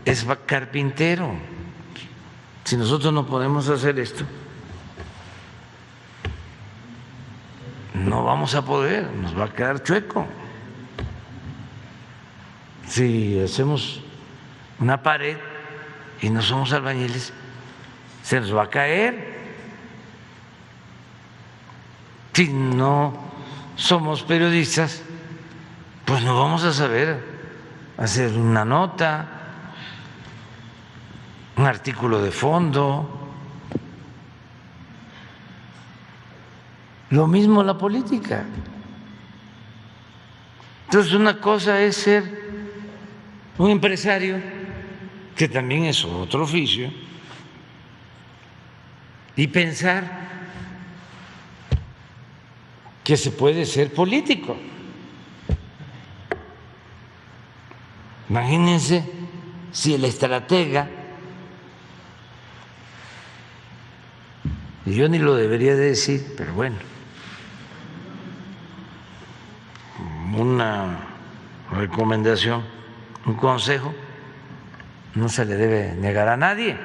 es carpintero. Si nosotros no podemos hacer esto, no vamos a poder, nos va a quedar chueco. Si hacemos una pared y no somos albañiles, se nos va a caer. Si no somos periodistas, pues no vamos a saber hacer una nota, un artículo de fondo. Lo mismo la política. Entonces, una cosa es ser un empresario, que también es otro oficio, y pensar que se puede ser político. Imagínense si el estratega, y yo ni lo debería de decir, pero bueno, una recomendación, un consejo, no se le debe negar a nadie.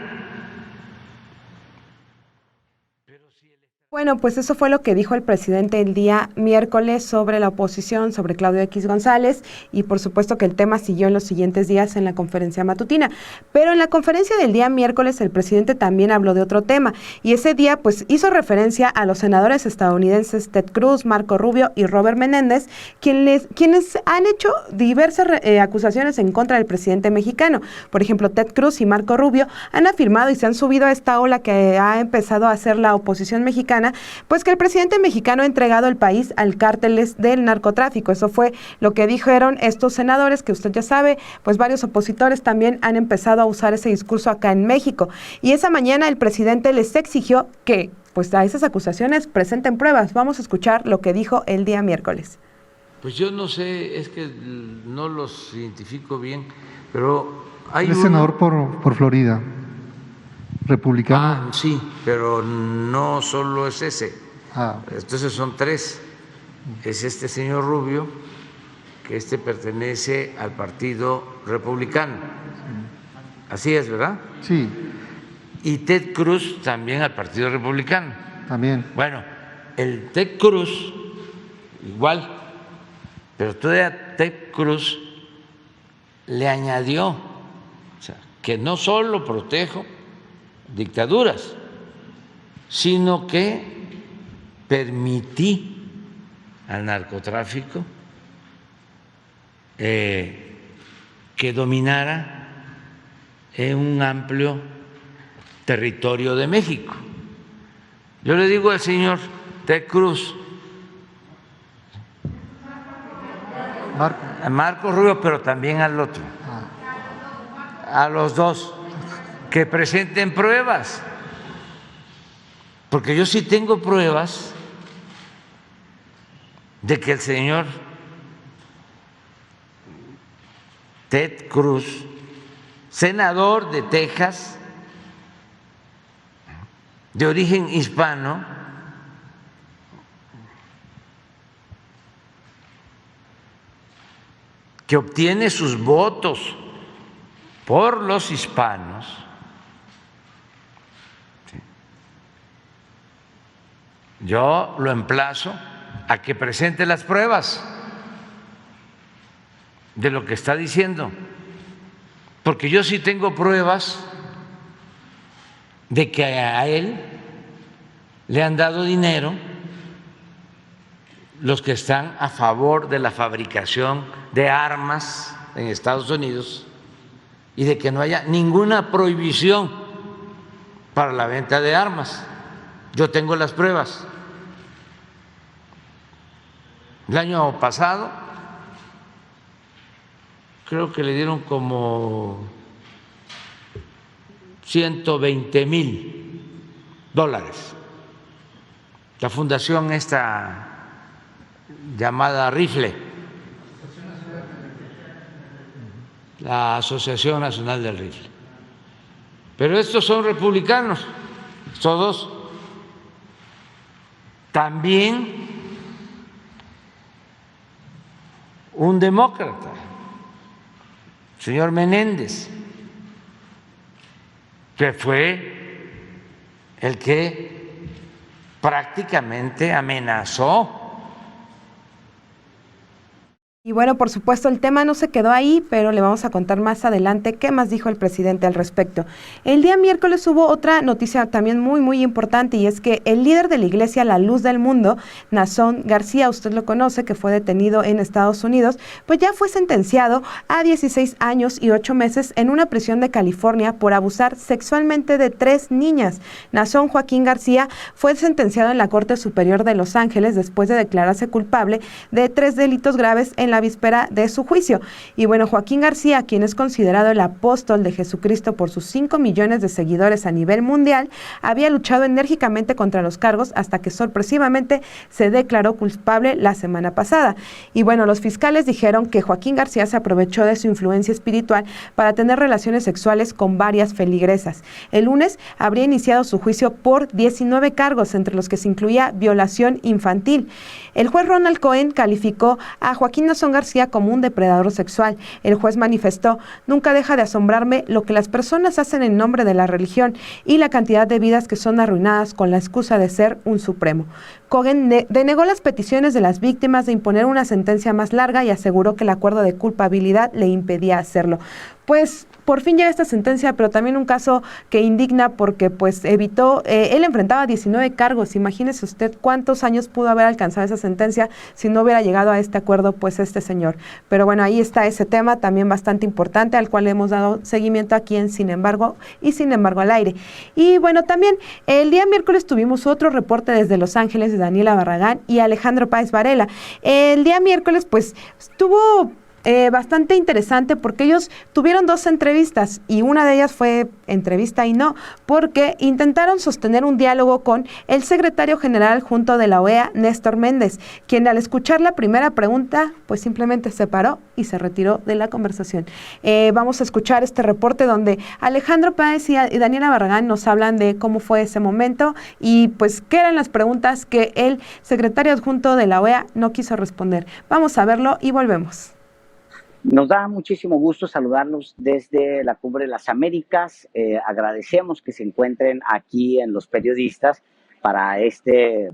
Bueno, pues eso fue lo que dijo el presidente el día miércoles sobre la oposición, sobre Claudio X González, y por supuesto que el tema siguió en los siguientes días en la conferencia matutina. Pero en la conferencia del día miércoles el presidente también habló de otro tema, y ese día pues hizo referencia a los senadores estadounidenses Ted Cruz, Marco Rubio y Robert Menéndez, quienes han hecho diversas acusaciones en contra del presidente mexicano. Por ejemplo, Ted Cruz y Marco Rubio han afirmado y se han subido a esta ola que ha empezado a hacer la oposición mexicana, pues que el presidente mexicano ha entregado el país al cárteles del narcotráfico. Eso fue lo que dijeron estos senadores, que usted ya sabe, pues varios opositores también han empezado a usar ese discurso acá en México. Y esa mañana el presidente les exigió que, pues a esas acusaciones presenten pruebas. Vamos a escuchar lo que dijo el día miércoles. Pues yo no sé, es que no los identifico bien, pero hay uno... senador por Florida. Republicano. Ah, sí, pero no solo es ese. Entonces son tres. Es este señor Rubio, que pertenece al Partido Republicano. Así es, ¿verdad? Sí. Y Ted Cruz también al Partido Republicano. También. Bueno, el Ted Cruz igual, pero todavía Ted Cruz le añadió, o sea, que no solo protejo dictaduras, sino que permití al narcotráfico que dominara en un amplio territorio de México. Yo le digo al señor Ted Cruz, a Marco Rubio, pero también al otro, a los dos, que presenten pruebas, porque yo sí tengo pruebas de que el señor Ted Cruz, senador de Texas, de origen hispano, que obtiene sus votos por los hispanos, yo lo emplazo a que presente las pruebas de lo que está diciendo, porque yo sí tengo pruebas de que a él le han dado dinero los que están a favor de la fabricación de armas en Estados Unidos y de que no haya ninguna prohibición para la venta de armas. Yo tengo las pruebas. El año pasado creo que le dieron como $120,000. La fundación esta llamada Rifle, la Asociación Nacional del Rifle. Pero estos son republicanos, todos. También un demócrata, señor Menéndez, que fue el que prácticamente amenazó. Y bueno, por supuesto, el tema no se quedó ahí, pero le vamos a contar más adelante qué más dijo el presidente al respecto. El día miércoles hubo otra noticia también muy importante, y es que el líder de la iglesia La Luz del Mundo, Naasón García, usted lo conoce, que fue detenido en Estados Unidos, pues ya fue sentenciado a 16 años y 8 meses en una prisión de California por abusar sexualmente de 3 niñas. Naasón Joaquín García fue sentenciado en la Corte Superior de Los Ángeles después de declararse culpable de 3 delitos graves en la la víspera de su juicio. Y bueno, Joaquín García, quien es considerado el apóstol de Jesucristo por sus 5 millones de seguidores a nivel mundial, había luchado enérgicamente contra los cargos hasta que sorpresivamente se declaró culpable la semana pasada. Y bueno, los fiscales dijeron que Joaquín García se aprovechó de su influencia espiritual para tener relaciones sexuales con varias feligresas. El lunes habría iniciado su juicio por 19 cargos, entre los que se incluía violación infantil. El juez Ronald Cohen calificó a Joaquín Nazón García como un depredador sexual. El juez manifestó: nunca deja de asombrarme lo que las personas hacen en nombre de la religión y la cantidad de vidas que son arruinadas con la excusa de ser un supremo. Cohen denegó las peticiones de las víctimas de imponer una sentencia más larga y aseguró que el acuerdo de culpabilidad le impedía hacerlo. Pues por fin llega esta sentencia, pero también un caso que indigna porque pues evitó, él enfrentaba 19 cargos. Imagínese usted cuántos años pudo haber alcanzado esa sentencia si no hubiera llegado a este acuerdo pues este señor. Pero bueno, ahí está ese tema también bastante importante al cual le hemos dado seguimiento aquí en Sin embargo al aire. Y bueno, también el día miércoles tuvimos otro reporte desde Los Ángeles de Daniela Barragán y Alejandro Páez Varela. El día miércoles pues estuvo bastante interesante porque ellos tuvieron 2 entrevistas y una de ellas fue entrevista y no, porque intentaron sostener un diálogo con el secretario general junto de la OEA, Néstor Méndez, quien al escuchar la primera pregunta pues simplemente se paró y se retiró de la conversación. Vamos a escuchar este reporte donde Alejandro Páez y Daniela Barragán nos hablan de cómo fue ese momento y pues qué eran las preguntas que el secretario adjunto de la OEA no quiso responder. Vamos a verlo y volvemos. Nos da muchísimo gusto saludarlos desde la Cumbre de las Américas. Agradecemos que se encuentren aquí en Los Periodistas para este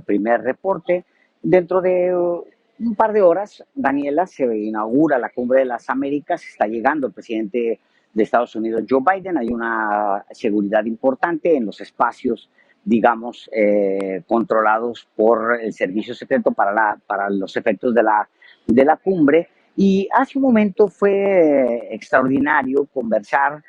primer reporte. Dentro de un par de horas, Daniela, se inaugura la Cumbre de las Américas. Está llegando el presidente de Estados Unidos, Joe Biden. Hay una seguridad importante en los espacios, digamos, controlados por el servicio secreto para los efectos de la cumbre. Y hace un momento fue extraordinario conversar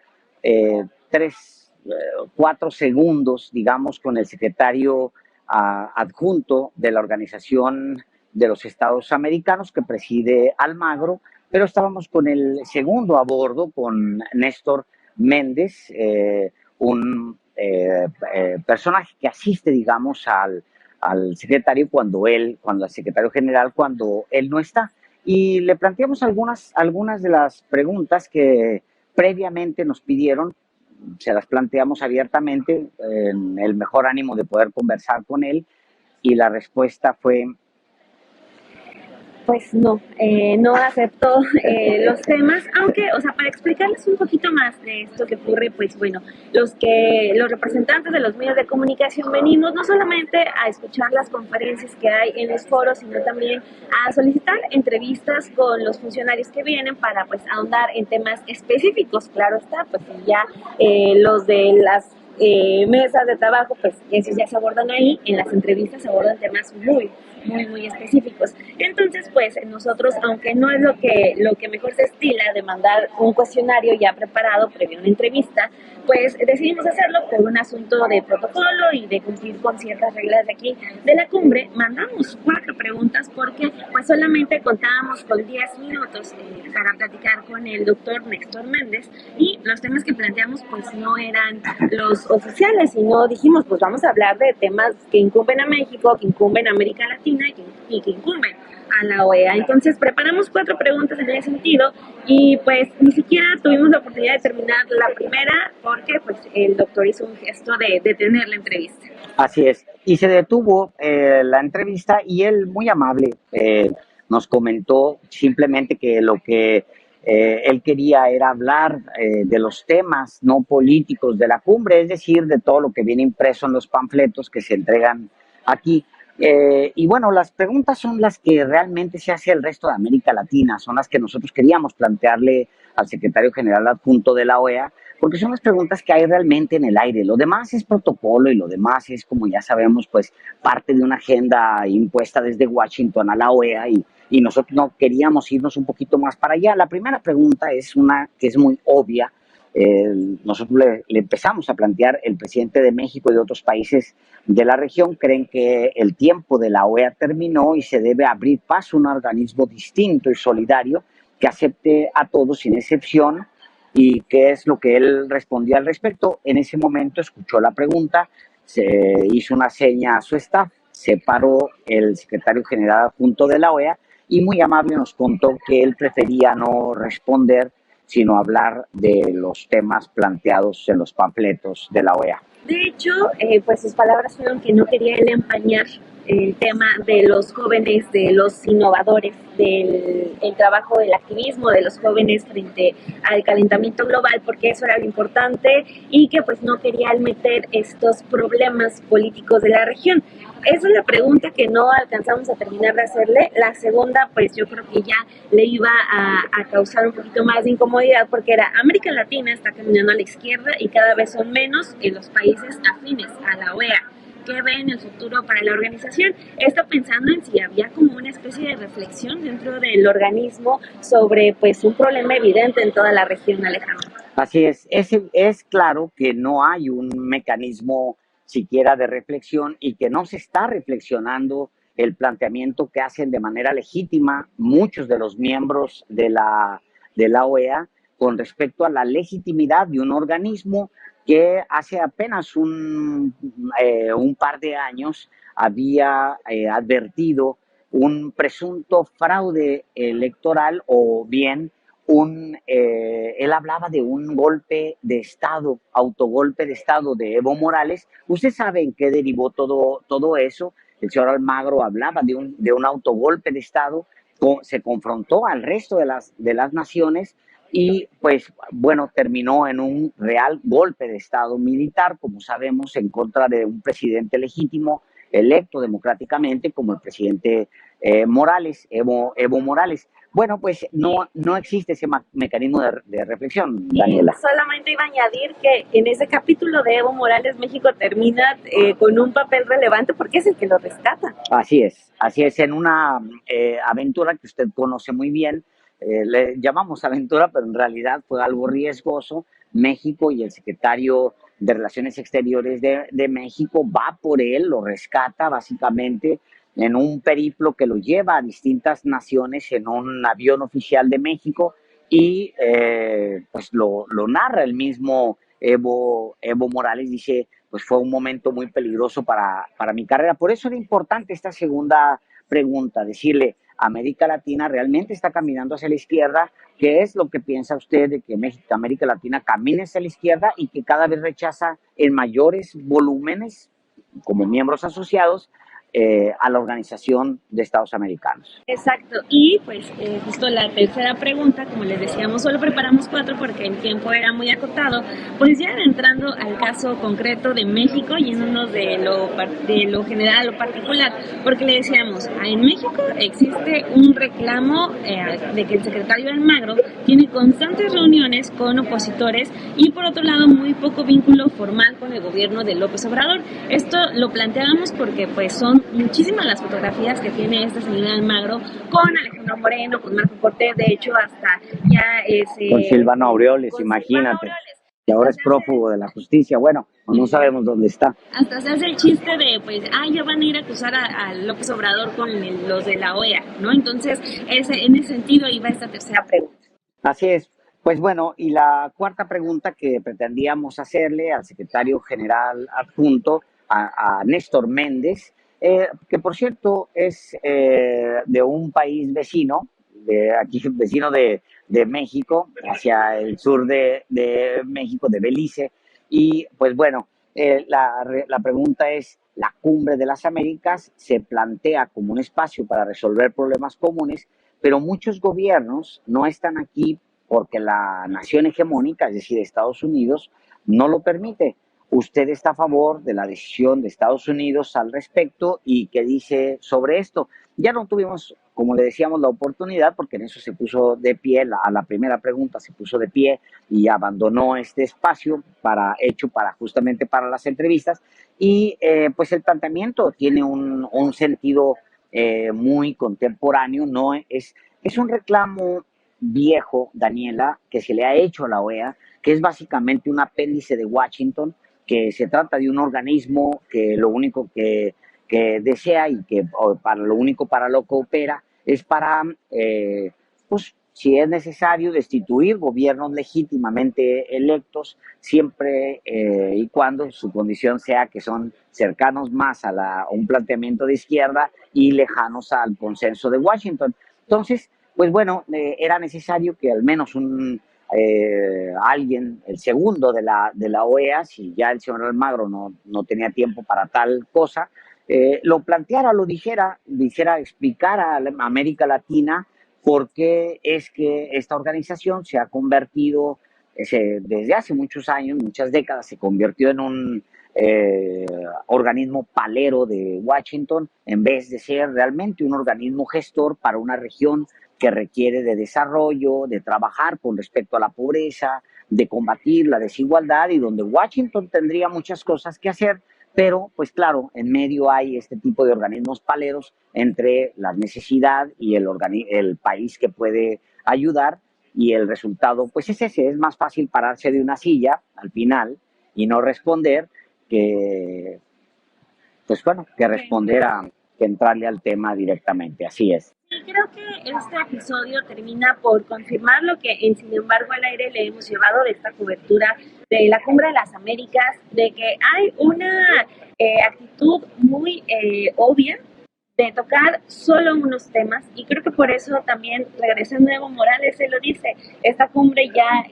4 segundos, digamos, con el secretario adjunto de la Organización de los Estados Americanos que preside Almagro, pero estábamos con el segundo a bordo, con Néstor Méndez, un personaje que asiste, digamos, al secretario al secretario general cuando él no está. Y le planteamos algunas de las preguntas que previamente nos pidieron. Se las planteamos abiertamente en el mejor ánimo de poder conversar con él y la respuesta fue: pues no, no aceptó los temas, aunque, o sea, para explicarles un poquito más de esto que ocurre, pues bueno, los representantes de los medios de comunicación venimos no solamente a escuchar las conferencias que hay en los foros, sino también a solicitar entrevistas con los funcionarios que vienen para pues ahondar en temas específicos. Claro está, pues ya los de las mesas de trabajo, pues esos ya se abordan ahí. En las entrevistas se abordan temas muy específicos. Entonces, pues nosotros, aunque no es lo que mejor se estila de mandar un cuestionario ya preparado previo a una entrevista, pues decidimos hacerlo por un asunto de protocolo y de cumplir con ciertas reglas de aquí de la cumbre. Mandamos 4 preguntas porque pues solamente contábamos con 10 minutos para platicar con el doctor Néstor Méndez, y los temas que planteamos pues no eran los oficiales, sino dijimos pues vamos a hablar de temas que incumben a México, que incumben a América Latina y que incumben a la OEA. Entonces preparamos 4 preguntas en ese sentido y pues ni siquiera tuvimos la oportunidad de terminar la primera porque pues el doctor hizo un gesto de detener la entrevista. Así es, y se detuvo la entrevista y él, muy amable, nos comentó simplemente que lo que él quería era hablar de los temas no políticos de la cumbre, es decir, de todo lo que viene impreso en los panfletos que se entregan aquí. Y bueno, las preguntas son las que realmente se hace el resto de América Latina, son las que nosotros queríamos plantearle al secretario general adjunto de la OEA, porque son las preguntas que hay realmente en el aire. Lo demás es protocolo y lo demás es, como ya sabemos, pues parte de una agenda impuesta desde Washington a la OEA, y nosotros no queríamos irnos un poquito más para allá. La primera pregunta es una que es muy obvia, nosotros le empezamos a plantear, el presidente de México y de otros países de la región creen que el tiempo de la OEA terminó y se debe abrir paso a un organismo distinto y solidario que acepte a todos sin excepción. ¿Y qué es lo que él respondía al respecto? En ese momento escuchó la pregunta, se hizo una seña a su staff, se paró el secretario general adjunto de la OEA y muy amable nos contó que él prefería no responder, sino hablar de los temas planteados en los panfletos de la OEA. De hecho, pues sus palabras fueron que no quería él empañar el tema de los jóvenes, de los innovadores, del el trabajo del activismo de los jóvenes frente al calentamiento global, porque eso era lo importante y que pues no quería él meter estos problemas políticos de la región. Esa es la pregunta que no alcanzamos a terminar de hacerle. La segunda, pues yo creo que ya le iba a causar un poquito más de incomodidad porque era América Latina está caminando a la izquierda y cada vez son menos en los países afines a la OEA. ¿Qué ve en el futuro para la organización? Está pensando en si había como una especie de reflexión dentro del organismo sobre pues un problema evidente en toda la región, Alejandro. Así es claro que no hay un mecanismo siquiera de reflexión y que no se está reflexionando el planteamiento que hacen de manera legítima muchos de los miembros de la OEA con respecto a la legitimidad de un organismo que hace apenas un par de años había advertido un presunto fraude electoral o bien él hablaba de un golpe de Estado, autogolpe de Estado de Evo Morales. ¿Usted sabe en qué derivó todo eso? El señor Almagro hablaba de un autogolpe de Estado, se confrontó al resto de las naciones y pues bueno, terminó en un real golpe de Estado militar, como sabemos, en contra de un presidente legítimo, electo democráticamente como el presidente Morales, Evo Morales. Bueno, pues no existe ese mecanismo de reflexión, Daniela. Y solamente iba a añadir que en ese capítulo de Evo Morales, México termina con un papel relevante porque es el que lo rescata. Así es, en una aventura que usted conoce muy bien, le llamamos aventura, pero en realidad fue algo riesgoso. México y el secretario de Relaciones Exteriores de México va por él, lo rescata básicamente en un periplo que lo lleva a distintas naciones en un avión oficial de México y pues lo narra el mismo Evo Morales, dice, pues fue un momento muy peligroso para mi carrera. Por eso era importante esta segunda pregunta, decirle, América Latina realmente está caminando hacia la izquierda. ¿Qué es lo que piensa usted de que México, América Latina camine hacia la izquierda y que cada vez rechaza en mayores volúmenes, como miembros asociados, a la Organización de Estados Americanos? Exacto, y pues justo la tercera pregunta, como les decíamos, solo preparamos 4 porque el tiempo era muy acotado, pues ya entrando al caso concreto de México, yéndonos de lo general a lo particular, porque le decíamos, en México existe un reclamo de que el secretario Almagro tiene constantes reuniones con opositores y por otro lado muy poco vínculo formal con el gobierno de López Obrador. Esto lo planteamos porque pues son muchísimas las fotografías que tiene esta señora Almagro con Alejandro Moreno, con Marco Cortés, de hecho hasta ya es... con Silvano Aureoles, imagínate. Y ahora es prófugo de la justicia, bueno, no sabemos dónde está. Hasta se hace el chiste de, pues, ya van a ir a acusar a López Obrador con los de la OEA, ¿no? Entonces, en ese sentido iba esta tercera pregunta. Así es. Pues bueno, y la cuarta pregunta que pretendíamos hacerle al secretario general adjunto, a Néstor Méndez, que por cierto es de un país vecino, vecino de México, hacia el sur de México, de Belice, y pues bueno, la pregunta es, la Cumbre de las Américas se plantea como un espacio para resolver problemas comunes, pero muchos gobiernos no están aquí porque la nación hegemónica, es decir, Estados Unidos, no lo permite. ¿Usted está a favor de la decisión de Estados Unidos al respecto y qué dice sobre esto? Ya no tuvimos, como le decíamos, la oportunidad porque en eso se puso de pie, a la primera pregunta se puso de pie y abandonó este espacio hecho justamente para las entrevistas y pues el planteamiento tiene un sentido muy contemporáneo, no es un reclamo viejo, Daniela, que se le ha hecho a la OEA, que es básicamente un apéndice de Washington, que se trata de un organismo que lo único que desea y que para lo único para lo que opera es para, pues, si es necesario, destituir gobiernos legítimamente electos, siempre y cuando su condición sea que son cercanos más a un planteamiento de izquierda y lejanos al consenso de Washington. Entonces, pues bueno, era necesario que al menos alguien, el segundo de la OEA, si ya el señor Almagro no tenía tiempo para tal cosa, lo planteara, lo dijera, explicara a América Latina por qué es que esta organización se ha convertido, desde hace muchos años, muchas décadas, se convirtió en un organismo palero de Washington, en vez de ser realmente un organismo gestor para una región que requiere de desarrollo, de trabajar con respecto a la pobreza, de combatir la desigualdad, y donde Washington tendría muchas cosas que hacer, pero pues claro, en medio hay este tipo de organismos paleros entre la necesidad y el país que puede ayudar, y el resultado pues es ese. Es más fácil pararse de una silla al final y no responder que, pues bueno, que responder que entrarle al tema directamente. Así es. Y creo que este episodio termina por confirmar lo que Sin embargo al aire le hemos llevado de esta cobertura de la Cumbre de las Américas, de que hay una actitud muy obvia de tocar solo unos temas, y creo que por eso también, regresando a Evo Morales, se lo dice, esta cumbre ya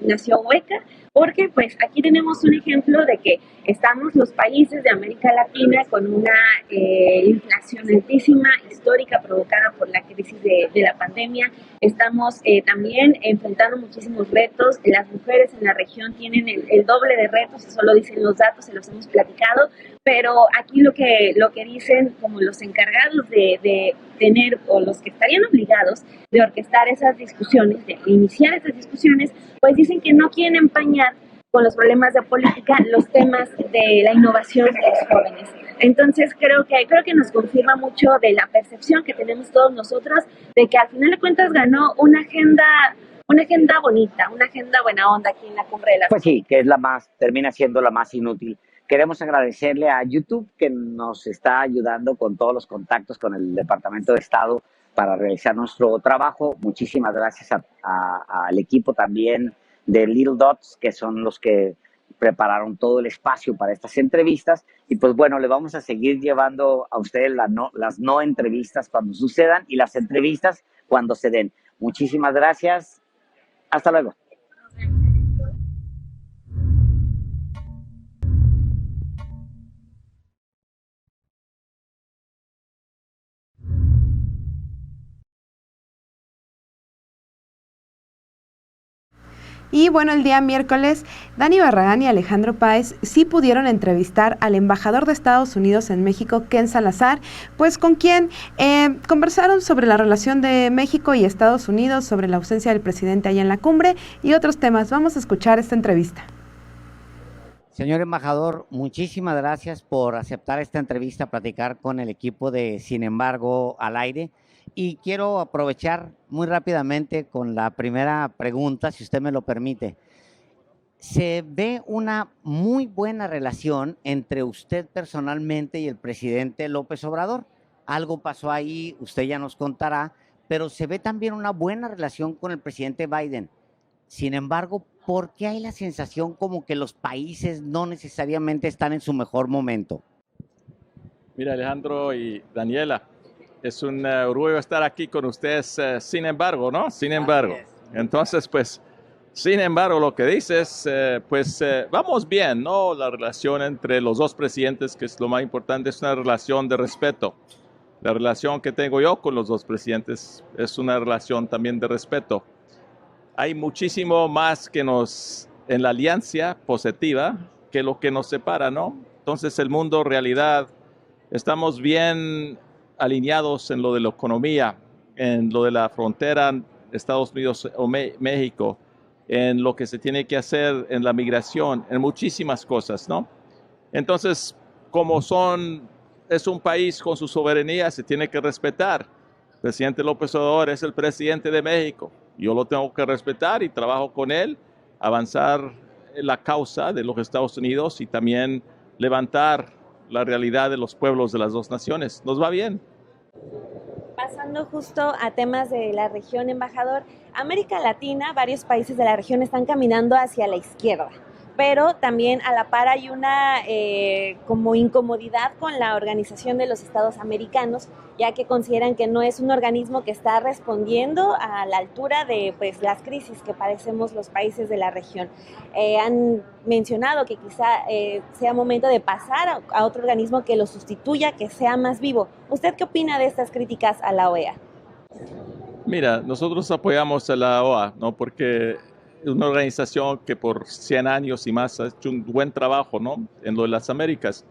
nació hueca, porque pues aquí tenemos un ejemplo de que estamos los países de América Latina con una inflación altísima, histórica, provocada por la crisis de la pandemia. Estamos también enfrentando muchísimos retos. Las mujeres en la región tienen el doble de retos, eso lo dicen los datos, se los hemos platicado, pero aquí lo que dicen como los encargados de tener, o los que estarían obligados de orquestar esas discusiones, de iniciar esas discusiones, pues dicen que no quieren empañar con los problemas de política los temas de la innovación de los jóvenes. Entonces creo que nos confirma mucho de la percepción que tenemos todos nosotros de que al final de cuentas ganó una agenda bonita, una agenda buena onda aquí en la Cumbre de las... Pues sí, que es termina siendo la más inútil. Queremos agradecerle a YouTube, que nos está ayudando con todos los contactos con el Departamento de Estado para realizar nuestro trabajo. Muchísimas gracias al equipo también de Little Dots, que son los que prepararon todo el espacio para estas entrevistas. Y pues bueno, le vamos a seguir llevando a ustedes las no entrevistas cuando sucedan, y las entrevistas cuando se den. Muchísimas gracias. Hasta luego. Y bueno, el día miércoles, Dani Barragán y Alejandro Páez sí pudieron entrevistar al embajador de Estados Unidos en México, Ken Salazar, pues con quien conversaron sobre la relación de México y Estados Unidos, sobre la ausencia del presidente allá en la cumbre y otros temas. Vamos a escuchar esta entrevista. Señor embajador, muchísimas gracias por aceptar esta entrevista, platicar con el equipo de Sin embargo al aire. Y quiero aprovechar muy rápidamente con la primera pregunta, si usted me lo permite. Se ve una muy buena relación entre usted personalmente y el presidente López Obrador. Algo pasó ahí, usted ya nos contará, pero se ve también una buena relación con el presidente Biden. Sin embargo, ¿por qué hay la sensación como que los países no necesariamente están en su mejor momento? Mira, Alejandro y Daniela, es un orgullo estar aquí con ustedes, sin embargo, ¿no? Sin embargo. Entonces, pues, sin embargo, lo que dices, vamos bien, ¿no? La relación entre los dos presidentes, que es lo más importante, es una relación de respeto. La relación que tengo yo con los dos presidentes es una relación también de respeto. Hay muchísimo más que en la alianza positiva que lo que nos separa, ¿no? Entonces, el mundo, realidad, estamos bien alineados en lo de la economía, en lo de la frontera Estados Unidos o México, en lo que se tiene que hacer en la migración, en muchísimas cosas, ¿no? Entonces, como es un país con su soberanía, se tiene que respetar. El presidente López Obrador es el presidente de México. Yo lo tengo que respetar y trabajo con él, avanzar en la causa de los Estados Unidos y también levantar la realidad de los pueblos de las dos naciones. Nos va bien. Pasando justo a temas de la región, embajador, América Latina, varios países de la región están caminando hacia la izquierda, pero también a la par hay una como incomodidad con la Organización de los Estados Americanos, ya que consideran que no es un organismo que está respondiendo a la altura de pues, las crisis que padecemos los países de la región. Han mencionado que quizá sea momento de pasar a otro organismo que lo sustituya, que sea más vivo. ¿Usted qué opina de estas críticas a la OEA? Mira, nosotros apoyamos a la OEA, ¿no? Porque es una organización que por 100 años y más ha hecho un buen trabajo, ¿no? En lo de las Américas.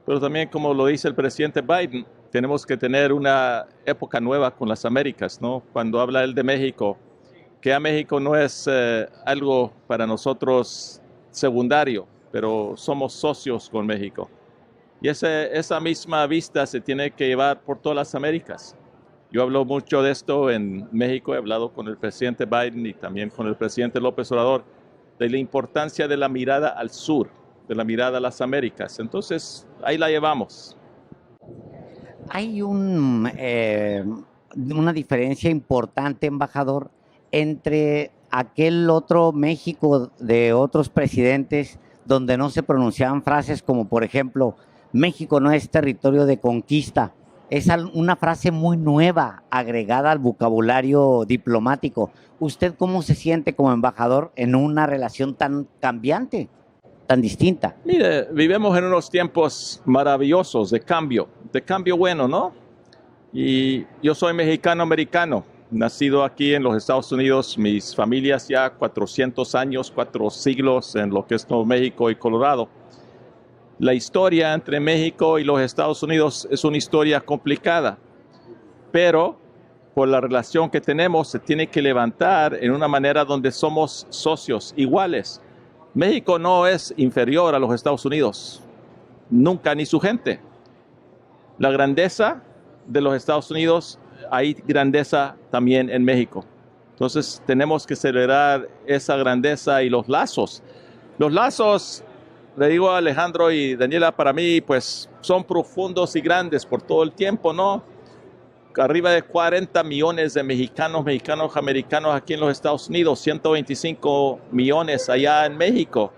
Pero también, como lo dice el presidente Biden, tenemos que tener una época nueva con las Américas, ¿no? Cuando habla él de México, que a México no es algo para nosotros secundario, pero somos socios con México. Y esa misma vista se tiene que llevar por todas las Américas. Yo hablo mucho de esto en México, he hablado con el presidente Biden y también con el presidente López Obrador, de la importancia de la mirada al sur, de la mirada a las Américas. Entonces, ahí la llevamos. Hay una diferencia importante, embajador, entre aquel otro México de otros presidentes donde no se pronunciaban frases como, por ejemplo, México no es territorio de conquista. Es una frase muy nueva, agregada al vocabulario diplomático. ¿Usted cómo se siente como embajador en una relación tan cambiante, tan distinta? Mire, vivimos en unos tiempos maravillosos de cambio bueno, ¿no? Y yo soy mexicano-americano, nacido aquí en los Estados Unidos, mis familias ya 400 años, 4 siglos en lo que es Nuevo México y Colorado. La historia entre México y los Estados Unidos es una historia complicada, pero por la relación que tenemos se tiene que levantar en una manera donde somos socios iguales. México no es inferior a los Estados Unidos, nunca, ni su gente. La grandeza de los Estados Unidos, hay grandeza también en México. Entonces tenemos que celebrar esa grandeza y los lazos. Los lazos, le digo a Alejandro y Daniela, para mí pues son profundos y grandes por todo el tiempo, ¿no? Arriba de 40 millones de mexicanos, americanos aquí en los Estados Unidos, 125 millones allá en México.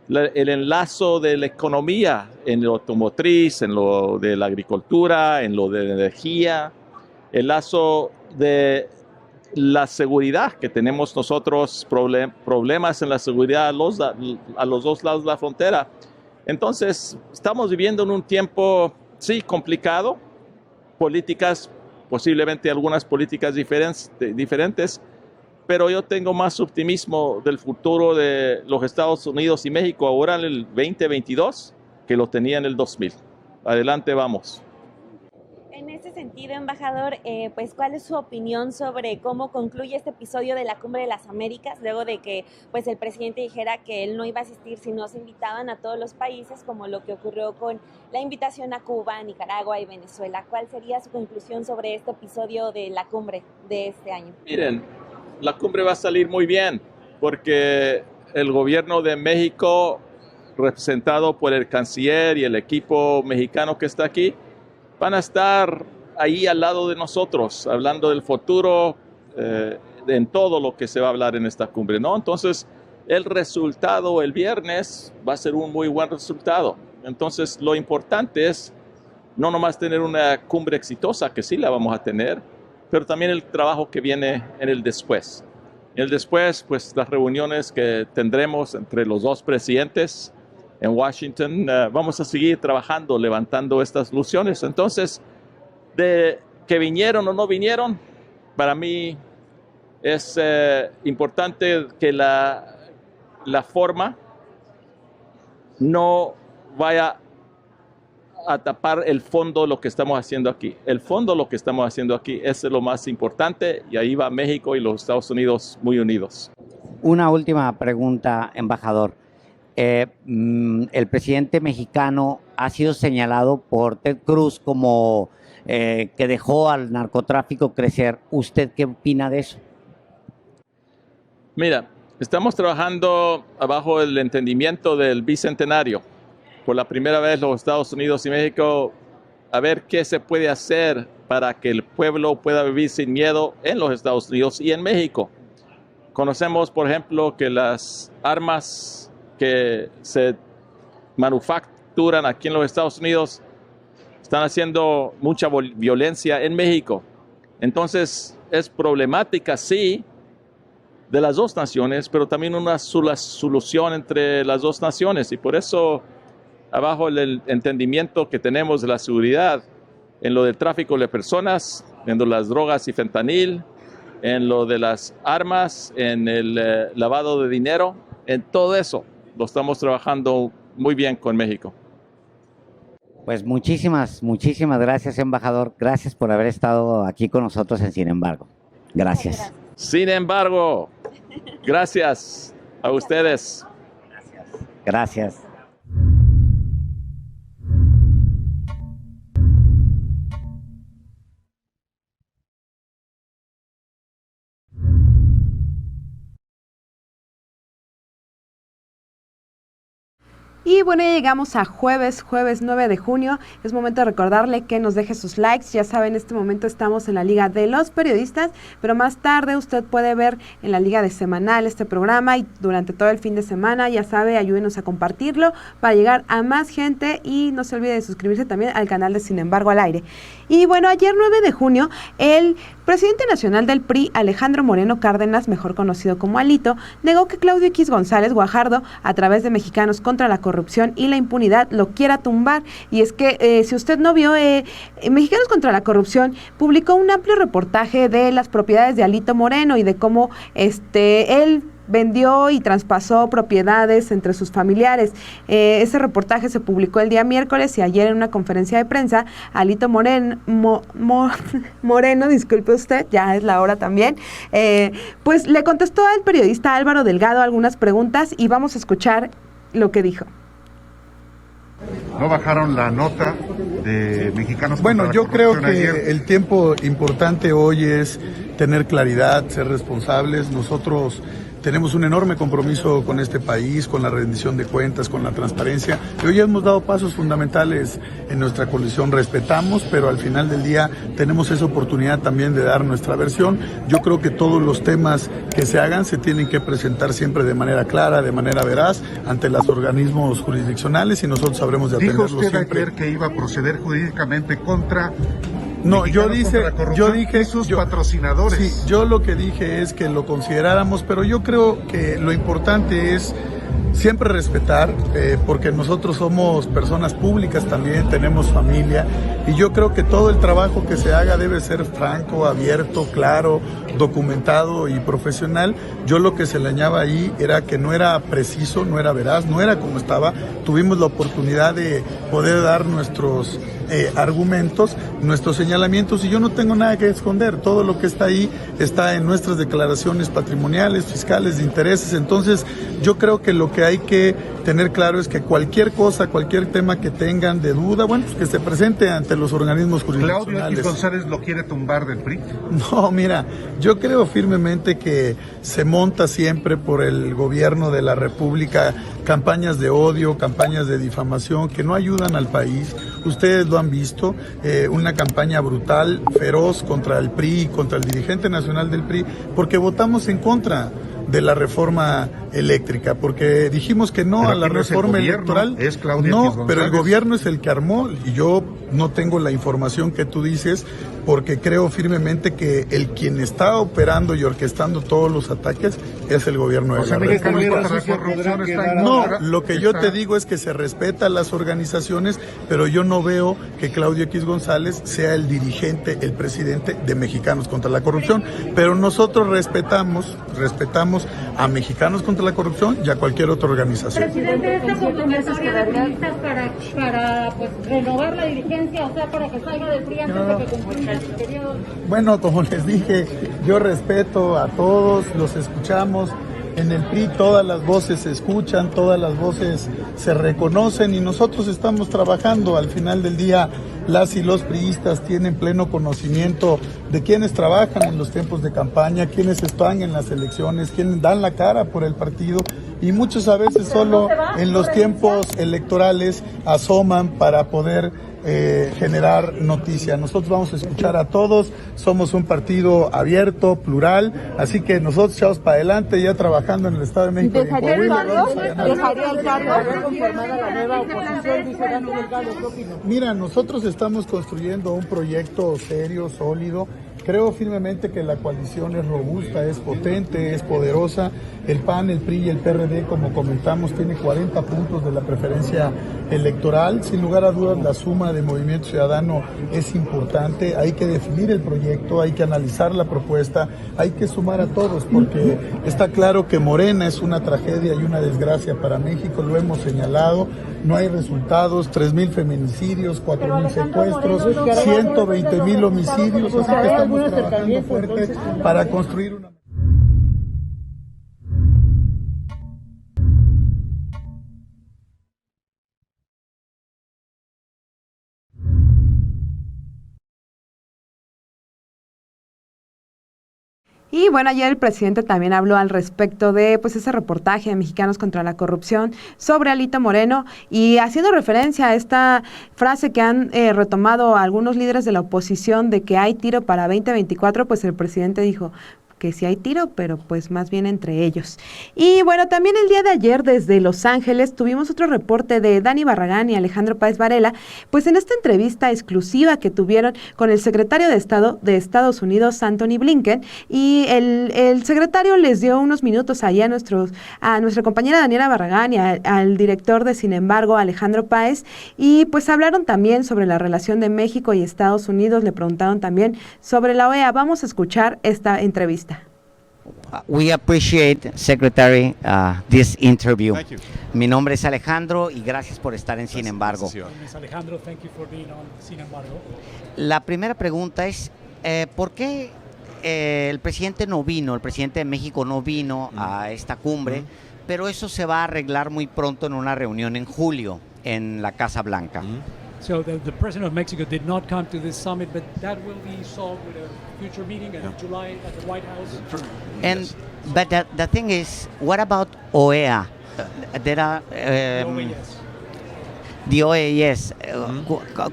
El enlazo de la economía en lo automotriz, en lo de la agricultura, en lo de la energía, el lazo de la seguridad, que tenemos nosotros problemas en la seguridad a los dos lados de la frontera. Entonces, estamos viviendo en un tiempo, sí, complicado, políticas, posiblemente algunas políticas diferentes, pero yo tengo más optimismo del futuro de los Estados Unidos y México ahora en el 2022 que lo tenía en el 2000. Adelante, vamos. En ese sentido, embajador, pues, ¿cuál es su opinión sobre cómo concluye este episodio de la Cumbre de las Américas, luego de que pues, el presidente dijera que él no iba a asistir si no se invitaban a todos los países, como lo que ocurrió con la invitación a Cuba, Nicaragua y Venezuela? ¿Cuál sería su conclusión sobre este episodio de la cumbre de este año? Miren, la cumbre va a salir muy bien, porque el gobierno de México, representado por el canciller y el equipo mexicano que está aquí, van a estar ahí al lado de nosotros, hablando del futuro, en todo lo que se va a hablar en esta cumbre, ¿no? Entonces, el resultado el viernes va a ser un muy buen resultado. Entonces, lo importante es no nomás tener una cumbre exitosa, que sí la vamos a tener, pero también el trabajo que viene en el después. En el después, pues las reuniones que tendremos entre los dos presidentes en Washington, vamos a seguir trabajando, levantando estas soluciones. Entonces, de que vinieron o no vinieron, para mí es importante que la forma no vaya a tapar el fondo de lo que estamos haciendo aquí. El fondo de lo que estamos haciendo aquí es lo más importante y ahí va México y los Estados Unidos muy unidos. Una última pregunta, embajador. El presidente mexicano ha sido señalado por Ted Cruz como que dejó al narcotráfico crecer. ¿Usted qué opina de eso? Mira, estamos trabajando bajo el entendimiento del Bicentenario. Por la primera vez los Estados Unidos y México, a ver qué se puede hacer para que el pueblo pueda vivir sin miedo en los Estados Unidos y en México. Conocemos, por ejemplo, que las armas que se manufacturan aquí en los Estados Unidos están haciendo mucha violencia en México. Entonces, es problemática, sí, de las dos naciones, pero también una solución entre las dos naciones. Y por eso, abajo el entendimiento que tenemos de la seguridad, en lo del tráfico de personas, en lo de las drogas y fentanil, en lo de las armas, en el lavado de dinero, en todo eso lo estamos trabajando muy bien con México. Pues muchísimas gracias, embajador. Gracias por haber estado aquí con nosotros en Sin Embargo. Gracias. Sin embargo, gracias a ustedes. Gracias. Y bueno, ya llegamos a jueves 9 de junio. Es momento de recordarle que nos deje sus likes. Ya saben, en este momento estamos en la Liga de los Periodistas, pero más tarde usted puede ver en la Liga de Semanal este programa y durante todo el fin de semana, ya sabe, ayúdenos a compartirlo para llegar a más gente y no se olvide de suscribirse también al canal de Sin Embargo al Aire. Y bueno, ayer 9 de junio, el presidente nacional del PRI, Alejandro Moreno Cárdenas, mejor conocido como Alito, negó que Claudio X González Guajardo, a través de Mexicanos contra la Corrupción y la Impunidad, lo quiera tumbar. Y es que, si usted no vio, Mexicanos contra la Corrupción publicó un amplio reportaje de las propiedades de Alito Moreno y de cómo él vendió y traspasó propiedades entre sus familiares. Ese reportaje se publicó el día miércoles y ayer en una conferencia de prensa, Alito Moreno, disculpe usted, ya es la hora también, pues le contestó al periodista Álvaro Delgado algunas preguntas y vamos a escuchar lo que dijo. ¿No bajaron la nota de Mexicanos contra la Corrupción? Bueno, yo creo que ayer? el tiempo importante hoy es tener claridad, ser responsables. Nosotros tenemos un enorme compromiso con este país, con la rendición de cuentas, con la transparencia. Y hoy hemos dado pasos fundamentales en nuestra coalición, respetamos, pero al final del día tenemos esa oportunidad también de dar nuestra versión. Yo creo que todos los temas que se hagan se tienen que presentar siempre de manera clara, de manera veraz, ante los organismos jurisdiccionales y nosotros sabremos de atenderlos siempre. Dijo usted siempre. ayer que iba a proceder jurídicamente contra... No, yo dije sus patrocinadores. Sí, yo lo que dije es que lo consideráramos, pero yo creo que lo importante es siempre respetar, porque nosotros somos personas públicas también, tenemos familia, y yo creo que todo el trabajo que se haga debe ser franco, abierto, claro, documentado y profesional. Yo lo que se le añaba ahí era que no era preciso, no era veraz, no era como estaba. Tuvimos la oportunidad de poder dar nuestros argumentos, nuestros señalamientos, y yo no tengo nada que esconder. Todo lo que está ahí está en nuestras declaraciones patrimoniales, fiscales, de intereses. Entonces yo creo que lo que hay que tener claro es que cualquier cosa, cualquier tema que tengan de duda, bueno, pues que se presente ante los organismos jurisdiccionales. ¿Claudio X González lo quiere tumbar del PRI? No, mira, yo creo firmemente que se monta siempre por el gobierno de la República campañas de odio, campañas de difamación que no ayudan al país. Ustedes lo han visto, una campaña brutal, feroz contra el PRI, contra el dirigente nacional del PRI, porque votamos en contra de la reforma eléctrica, porque dijimos que no a la reforma electoral. Es Claudio X González. Pero el gobierno es el que armó, y yo no tengo la información que tú dices, porque creo firmemente que quien está operando y orquestando todos los ataques es el gobierno de la República. No, lo que yo te digo es que se respeta a las organizaciones, pero yo no veo que Claudio X González sea el dirigente, el presidente de Mexicanos contra la Corrupción, pero nosotros respetamos a Mexicanos contra la Corrupción y a cualquier otra organización. Presidente, esta convocatoria de periodistas para pues, renovar la dirigencia, o sea, para que salga del PRI antes de que concluya el periodo. Bueno, como les dije, yo respeto a todos, los escuchamos, en el PRI todas las voces se escuchan, todas las voces se reconocen y nosotros estamos trabajando. Al final del día, las y los priistas tienen pleno conocimiento de quienes trabajan en los tiempos de campaña, quienes están en las elecciones, quienes dan la cara por el partido y muchos a veces solo en los tiempos electorales asoman para poder generar noticia. Nosotros vamos a escuchar a todos, somos un partido abierto, plural, así que nosotros echamos para adelante ya trabajando en el Estado de México. ¿Dejaría el cargo? ¿Dejaría el cargo? Mira, nosotros estamos construyendo un proyecto serio, sólido. Creo firmemente que la coalición es robusta, es potente, es poderosa. El PAN, el PRI y el PRD, como comentamos, tiene 40 puntos de la preferencia electoral. Sin lugar a dudas, la suma de Movimiento Ciudadano es importante. Hay que definir el proyecto, hay que analizar la propuesta, hay que sumar a todos, porque está claro que Morena es una tragedia y una desgracia para México, lo hemos señalado. No hay resultados, 3,000 feminicidios, 4,000 secuestros, 120,000 homicidios, así que estamos trabajando fuerte para construir una... Y bueno, ayer el presidente también habló al respecto de pues ese reportaje de Mexicanos contra la Corrupción sobre Alito Moreno y haciendo referencia a esta frase que han retomado algunos líderes de la oposición de que hay tiro para 2024, pues el presidente dijo que sí hay tiro, pero pues más bien entre ellos. Y bueno, también el día de ayer desde Los Ángeles tuvimos otro reporte de Dani Barragán y Alejandro Páez Varela, pues en esta entrevista exclusiva que tuvieron con el secretario de Estado de Estados Unidos, Antony Blinken, y el secretario les dio unos minutos ahí a nuestra compañera Daniela Barragán y al director de Sin embargo, Alejandro Páez, y pues hablaron también sobre la relación de México y Estados Unidos, le preguntaron también sobre la OEA. Vamos a escuchar esta entrevista. We appreciate, Secretary, this interview. Thank you. Mi nombre es Alejandro y gracias por estar en Sin Embargo. Alejandro, thank you for being on Sin Embargo. La primera pregunta es, ¿por qué el presidente no vino, el presidente de México no vino a esta cumbre, pero eso se va a arreglar muy pronto en una reunión en julio en la Casa Blanca? So the president of Mexico did not come to this summit, but that will be solved with a future meeting in July at the White House. And but the thing is, what about OEA? There are the OES.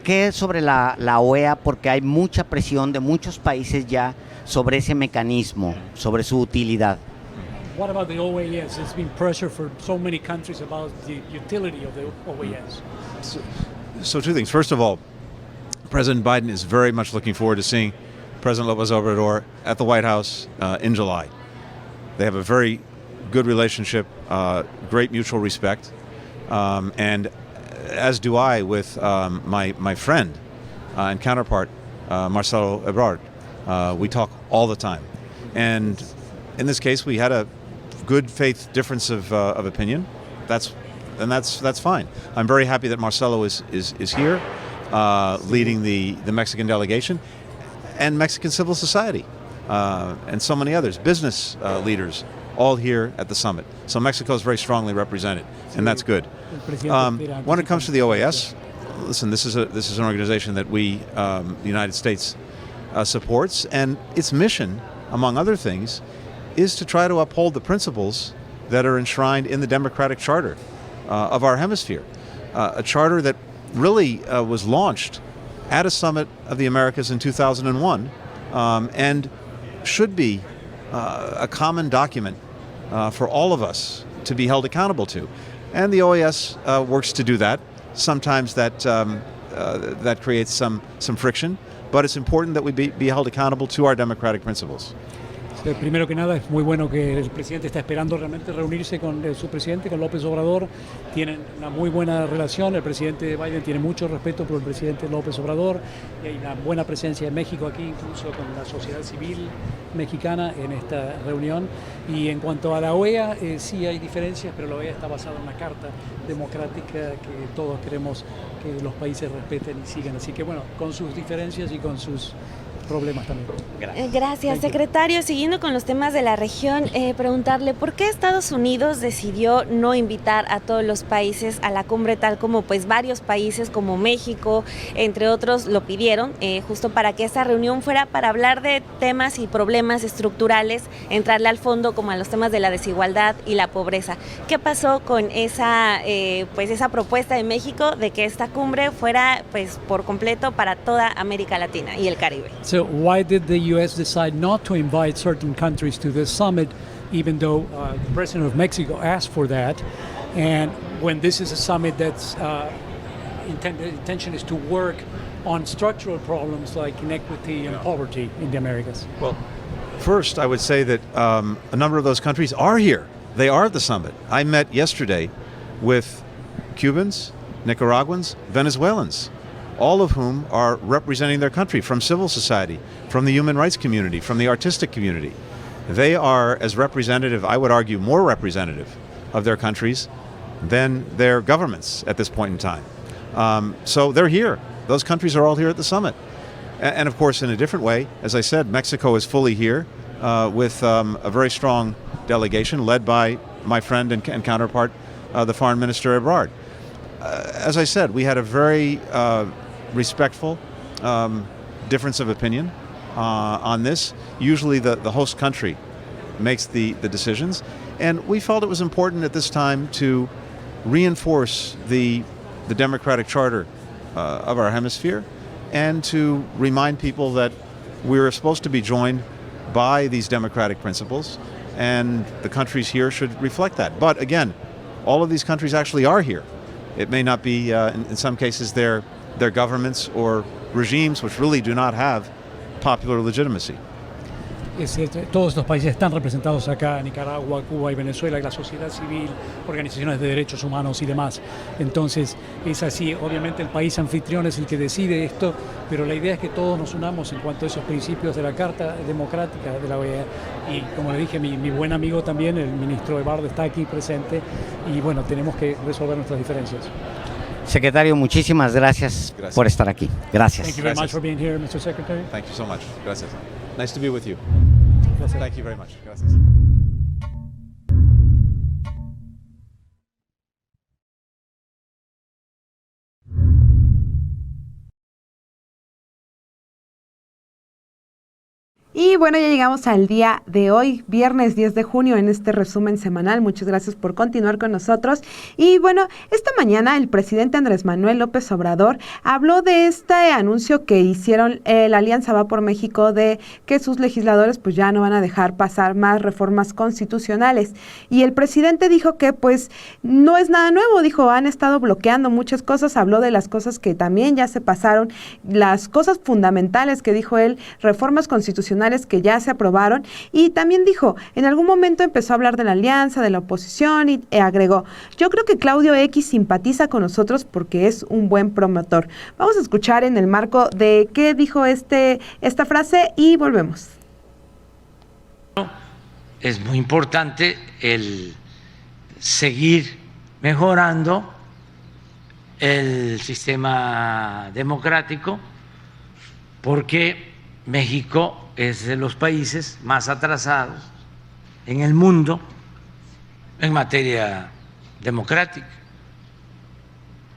¿Qué sobre la OEA? Porque hay mucha presión de muchos países ya sobre ese mecanismo, sobre su utilidad. What about the OAS? There's been pressure for so many countries about the utility of the OAS. So two things. First of all, President Biden is very much looking forward to seeing President López Obrador at the White House in July. They have a very good relationship, great mutual respect, and as do I with my friend and counterpart, Marcelo Ebrard. We talk all the time. And in this case, we had a good faith difference of opinion. That's fine. I'm very happy that Marcelo is here, leading the Mexican delegation, and Mexican civil society, and so many others, business leaders, all here at the summit. So Mexico is very strongly represented, and that's good. When it comes to the OAS, listen, this is an organization that we, the United States, supports, and its mission, among other things, is to try to uphold the principles that are enshrined in the Democratic Charter of our hemisphere, a charter that really was launched at a summit of the Americas in 2001 and should be a common document for all of us to be held accountable to. And the OAS works to do that. Sometimes that creates some friction, but it's important that we be held accountable to our democratic principles. Primero que nada, es muy bueno que el presidente está esperando realmente reunirse con su presidente, con López Obrador. Tienen una muy buena relación. El presidente Biden tiene mucho respeto por el presidente López Obrador. Y hay una buena presencia de México aquí, incluso con la sociedad civil mexicana en esta reunión. Y en cuanto a la OEA, sí hay diferencias, pero la OEA está basada en una carta democrática que todos queremos que los países respeten y sigan. Así que bueno, con sus diferencias y con sus problemas también. Gracias, secretario. Siguiendo con los temas de la región, preguntarle por qué Estados Unidos decidió no invitar a todos los países a la cumbre, tal como pues varios países como México, entre otros, lo pidieron, justo para que esta reunión fuera para hablar de temas y problemas estructurales, entrarle al fondo como a los temas de la desigualdad y la pobreza. ¿Qué pasó con esa propuesta de México de que esta cumbre fuera pues por completo para toda América Latina y el Caribe? So why did the U.S. decide not to invite certain countries to this summit, even though the president of Mexico asked for that? And when this is a summit that's intention is to work on structural problems like inequity and poverty in the Americas. Well, first, I would say that a number of those countries are here. They are at the summit. I met yesterday with Cubans, Nicaraguans, Venezuelans, all of whom are representing their country from civil society, from the human rights community, from the artistic community. They are as representative, I would argue, more representative of their countries than their governments at this point in time. So they're here. Those countries are all here at the summit. And of course, in a different way, as I said, Mexico is fully here with a very strong delegation led by my friend and counterpart, the Foreign Minister Ebrard. As I said, we had a very respectful difference of opinion on this. Usually the host country makes the decisions. And we felt it was important at this time to reinforce the democratic charter of our hemisphere and to remind people that we were supposed to be joined by these democratic principles, and the countries here should reflect that. But again, all of these countries actually are here. It may not be, in some cases, their governments or regimes which really do not have popular legitimacy. Todos estos países están representados acá, Nicaragua, Cuba y Venezuela, la sociedad civil, organizaciones de derechos humanos y demás. Entonces, es así, obviamente el país anfitrión es el que decide esto, pero la idea es que todos nos unamos en cuanto a esos principios de la Carta Democrática de la OEA. Y como le dije, mi buen amigo también, el ministro Ebrard, está aquí presente y bueno, tenemos que resolver nuestras diferencias. Secretario, muchísimas gracias por estar aquí. Gracias. Thank you very much for being here, Mr. Secretary. Thank you so much. Gracias. Nice to be with you. Gracias. Thank you very much. Gracias. Y bueno, ya llegamos al día de hoy, viernes 10 de junio, en este resumen semanal. Muchas gracias por continuar con nosotros. Y bueno, esta mañana el presidente Andrés Manuel López Obrador habló de este anuncio que hicieron la Alianza Va por México de que sus legisladores pues ya no van a dejar pasar más reformas constitucionales. Y el presidente dijo que pues no es nada nuevo, dijo, han estado bloqueando muchas cosas, habló de las cosas que también ya se pasaron, las cosas fundamentales que dijo él, reformas constitucionales que ya se aprobaron, y también dijo, en algún momento empezó a hablar de la alianza, de la oposición, y agregó, yo creo que Claudio X simpatiza con nosotros porque es un buen promotor. Vamos a escuchar en el marco de qué dijo esta frase y volvemos. Es muy importante el seguir mejorando el sistema democrático porque México es de los países más atrasados en el mundo en materia democrática.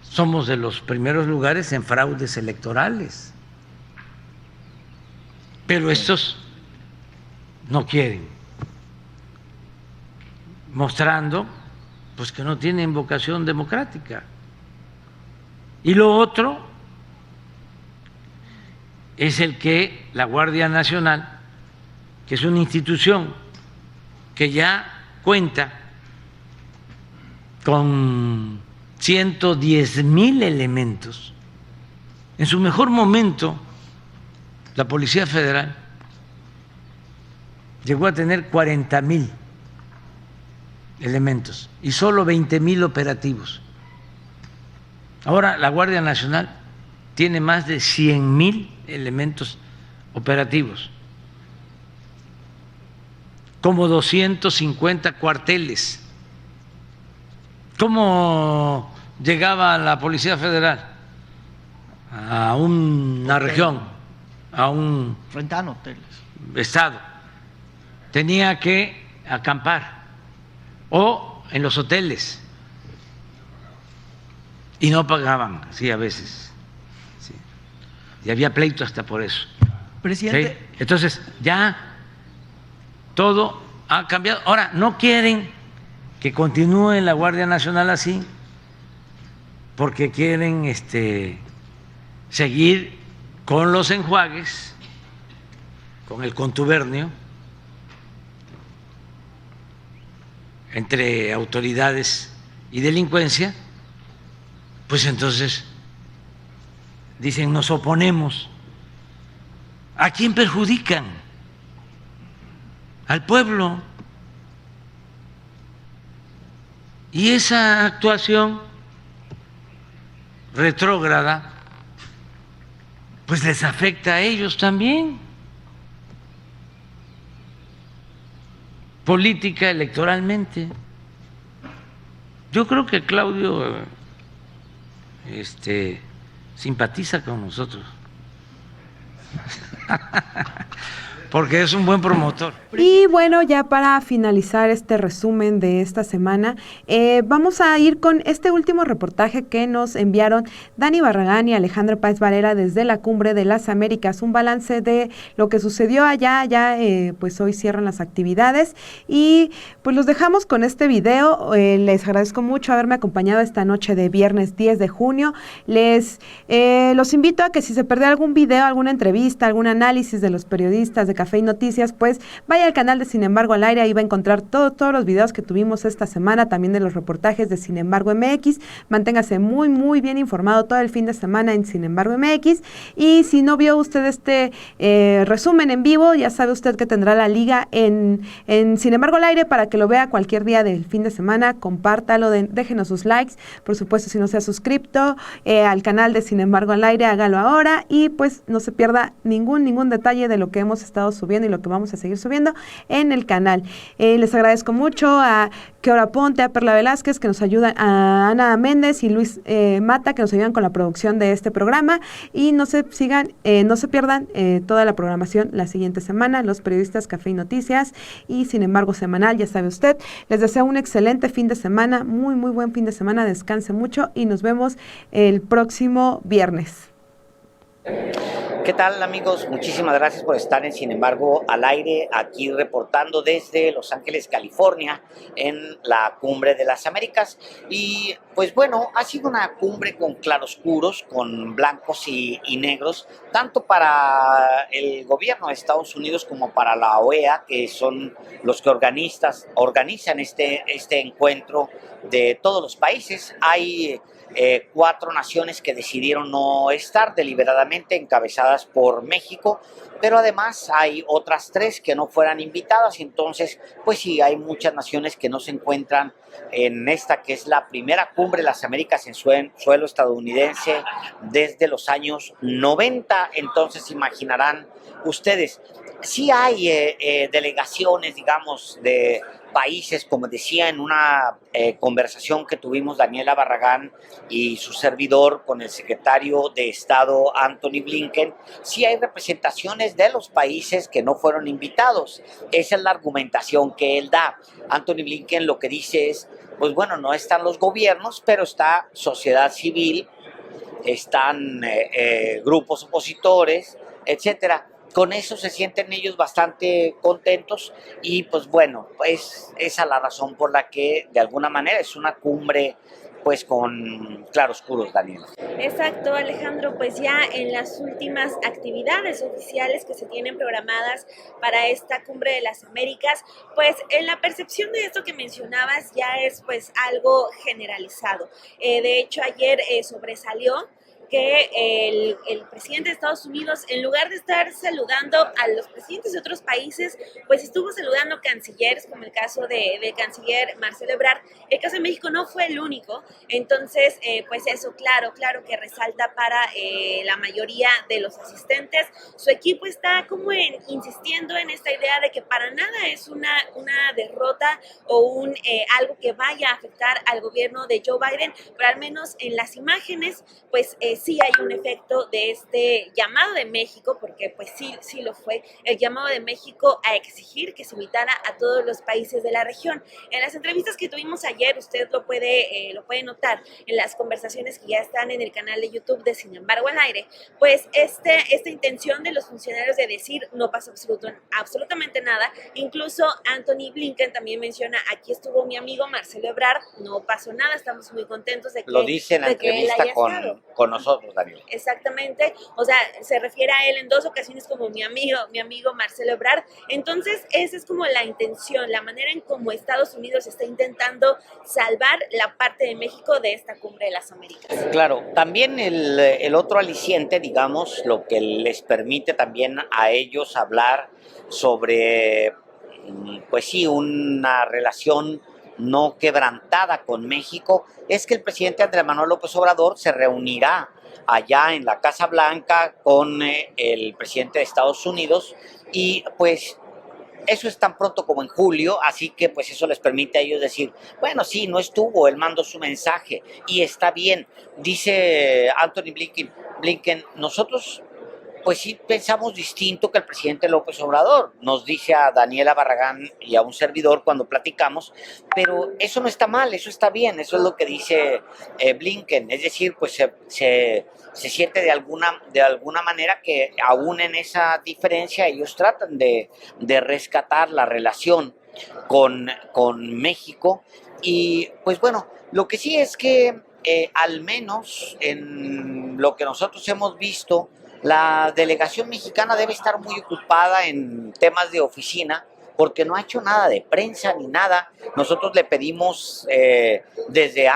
Somos de los primeros lugares en fraudes electorales, pero estos no quieren, mostrando pues que no tienen vocación democrática. Y lo otro es el que la Guardia Nacional, que es una institución que ya cuenta con 110,000 elementos, en su mejor momento la Policía Federal llegó a tener 40,000 elementos y solo 20,000 operativos. Ahora la Guardia Nacional tiene más de 100,000 elementos operativos, como 250 cuarteles. ¿Cómo llegaba la Policía Federal a una región, a un rentan hoteles, estado, tenía que acampar o en los hoteles y no pagaban, sí, a veces, sí. Y había pleito hasta por eso. Presidente. ¿Sí? Entonces ya todo ha cambiado. Ahora no quieren que continúe la Guardia Nacional así, porque quieren seguir con los enjuagues, con el contubernio entre autoridades y delincuencia. Pues entonces dicen, nos oponemos. ¿A quién perjudican? Al pueblo. Y esa actuación retrógrada pues les afecta a ellos también, política, electoralmente. Yo creo que Claudio simpatiza con nosotros porque es un buen promotor. Y bueno, ya para finalizar este resumen de esta semana, vamos a ir con este último reportaje que nos enviaron Dani Barragán y Alejandro Páez Varela desde la Cumbre de las Américas, un balance de lo que sucedió allá, pues hoy cierran las actividades y pues los dejamos con este video. Les agradezco mucho haberme acompañado esta noche de viernes 10 de junio. Los invito a que si se perdió algún video, alguna entrevista, algún análisis de los periodistas de Café y Noticias, pues vaya al canal de Sin Embargo al Aire, ahí va a encontrar todos los videos que tuvimos esta semana, también de los reportajes de Sin Embargo MX. Manténgase muy bien informado todo el fin de semana en Sin Embargo MX, y si no vio usted este resumen en vivo, ya sabe usted que tendrá la liga en Sin Embargo al Aire para que lo vea cualquier día del fin de semana. Compártalo, déjenos sus likes, por supuesto, si no se ha suscrito al canal de Sin Embargo al Aire, hágalo ahora, y pues no se pierda ningún detalle de lo que hemos estado subiendo y lo que vamos a seguir subiendo en el canal. Les agradezco mucho a Keora Ponte, a Perla Velázquez, que nos ayudan, a Ana Méndez y Luis Mata, que nos ayudan con la producción de este programa, y no se pierdan toda la programación la siguiente semana, los periodistas Café y Noticias y Sin Embargo Semanal, ya sabe usted. Les deseo un excelente fin de semana, muy buen fin de semana, descanse mucho y nos vemos el próximo viernes. ¿Qué tal, amigos? Muchísimas gracias por estar en Sin Embargo al Aire, aquí reportando desde Los Ángeles, California, en la Cumbre de las Américas. Y pues bueno, ha sido una cumbre con claroscuros, con blancos y negros, tanto para el gobierno de Estados Unidos como para la OEA, que son los que organizan este encuentro de todos los países. Hay 4 naciones que decidieron no estar deliberadamente, encabezadas por México, pero además hay otras 3 que no fueran invitadas. Entonces, pues sí, hay muchas naciones que no se encuentran en esta, que es la primera cumbre de las Américas en suelo estadounidense desde los años 90. Entonces, imaginarán ustedes, sí hay delegaciones, digamos, de países, como decía en una conversación que tuvimos Daniela Barragán y su servidor con el secretario de Estado Antony Blinken, sí hay representaciones de los países que no fueron invitados. Esa es la argumentación que él da. Antony Blinken lo que dice es, pues bueno, no están los gobiernos, pero está sociedad civil, están grupos opositores, etcétera. Con eso se sienten ellos bastante contentos y pues bueno, pues esa es la razón por la que de alguna manera es una cumbre pues con claroscuros, Daniel. Exacto, Alejandro, pues ya en las últimas actividades oficiales que se tienen programadas para esta Cumbre de las Américas, pues en la percepción de esto que mencionabas ya es pues algo generalizado. De hecho, ayer sobresalió que el presidente de Estados Unidos, en lugar de estar saludando a los presidentes de otros países, pues estuvo saludando cancilleres, como el caso del canciller Marcelo Ebrard. El caso de México no fue el único. Entonces, pues eso, claro que resalta para la mayoría de los asistentes. Su equipo está como insistiendo en esta idea de que para nada es una derrota o algo que vaya a afectar al gobierno de Joe Biden, pero al menos en las imágenes, pues sí hay un efecto de este llamado de México, porque pues sí lo fue, el llamado de México a exigir que se invitara a todos los países de la región. En las entrevistas que tuvimos ayer, usted lo puede notar en las conversaciones que ya están en el canal de YouTube de Sin embargo al aire, pues esta intención de los funcionarios de decir no pasó absolutamente nada. Incluso Antony Blinken también menciona, aquí estuvo mi amigo Marcelo Ebrard, no pasó nada, estamos muy contentos de que lo dice en la entrevista con nosotros, Daniel. Exactamente, o sea, se refiere a él en 2 ocasiones como mi amigo Marcelo Ebrard. Entonces esa es como la intención, la manera en cómo Estados Unidos está intentando salvar la parte de México de esta cumbre de las Américas. Claro, también el otro aliciente, digamos, lo que les permite también a ellos hablar sobre, pues sí, una relación no quebrantada con México, es que el presidente Andrés Manuel López Obrador se reunirá allá en la Casa Blanca con el presidente de Estados Unidos, y pues eso es tan pronto como en julio, así que pues eso les permite a ellos decir, bueno, sí, no estuvo, él mandó su mensaje y está bien. Dice Antony Blinken, nosotros pues sí pensamos distinto que el presidente López Obrador, nos dice a Daniela Barragán y a un servidor cuando platicamos, pero eso no está mal, eso está bien, eso es lo que dice Blinken, es decir, pues se siente de alguna manera que aún en esa diferencia ellos tratan de rescatar la relación con México. Y pues bueno, lo que sí es que al menos en lo que nosotros hemos visto, la delegación mexicana debe estar muy ocupada en temas de oficina, porque no ha hecho nada de prensa ni nada. Nosotros le pedimos desde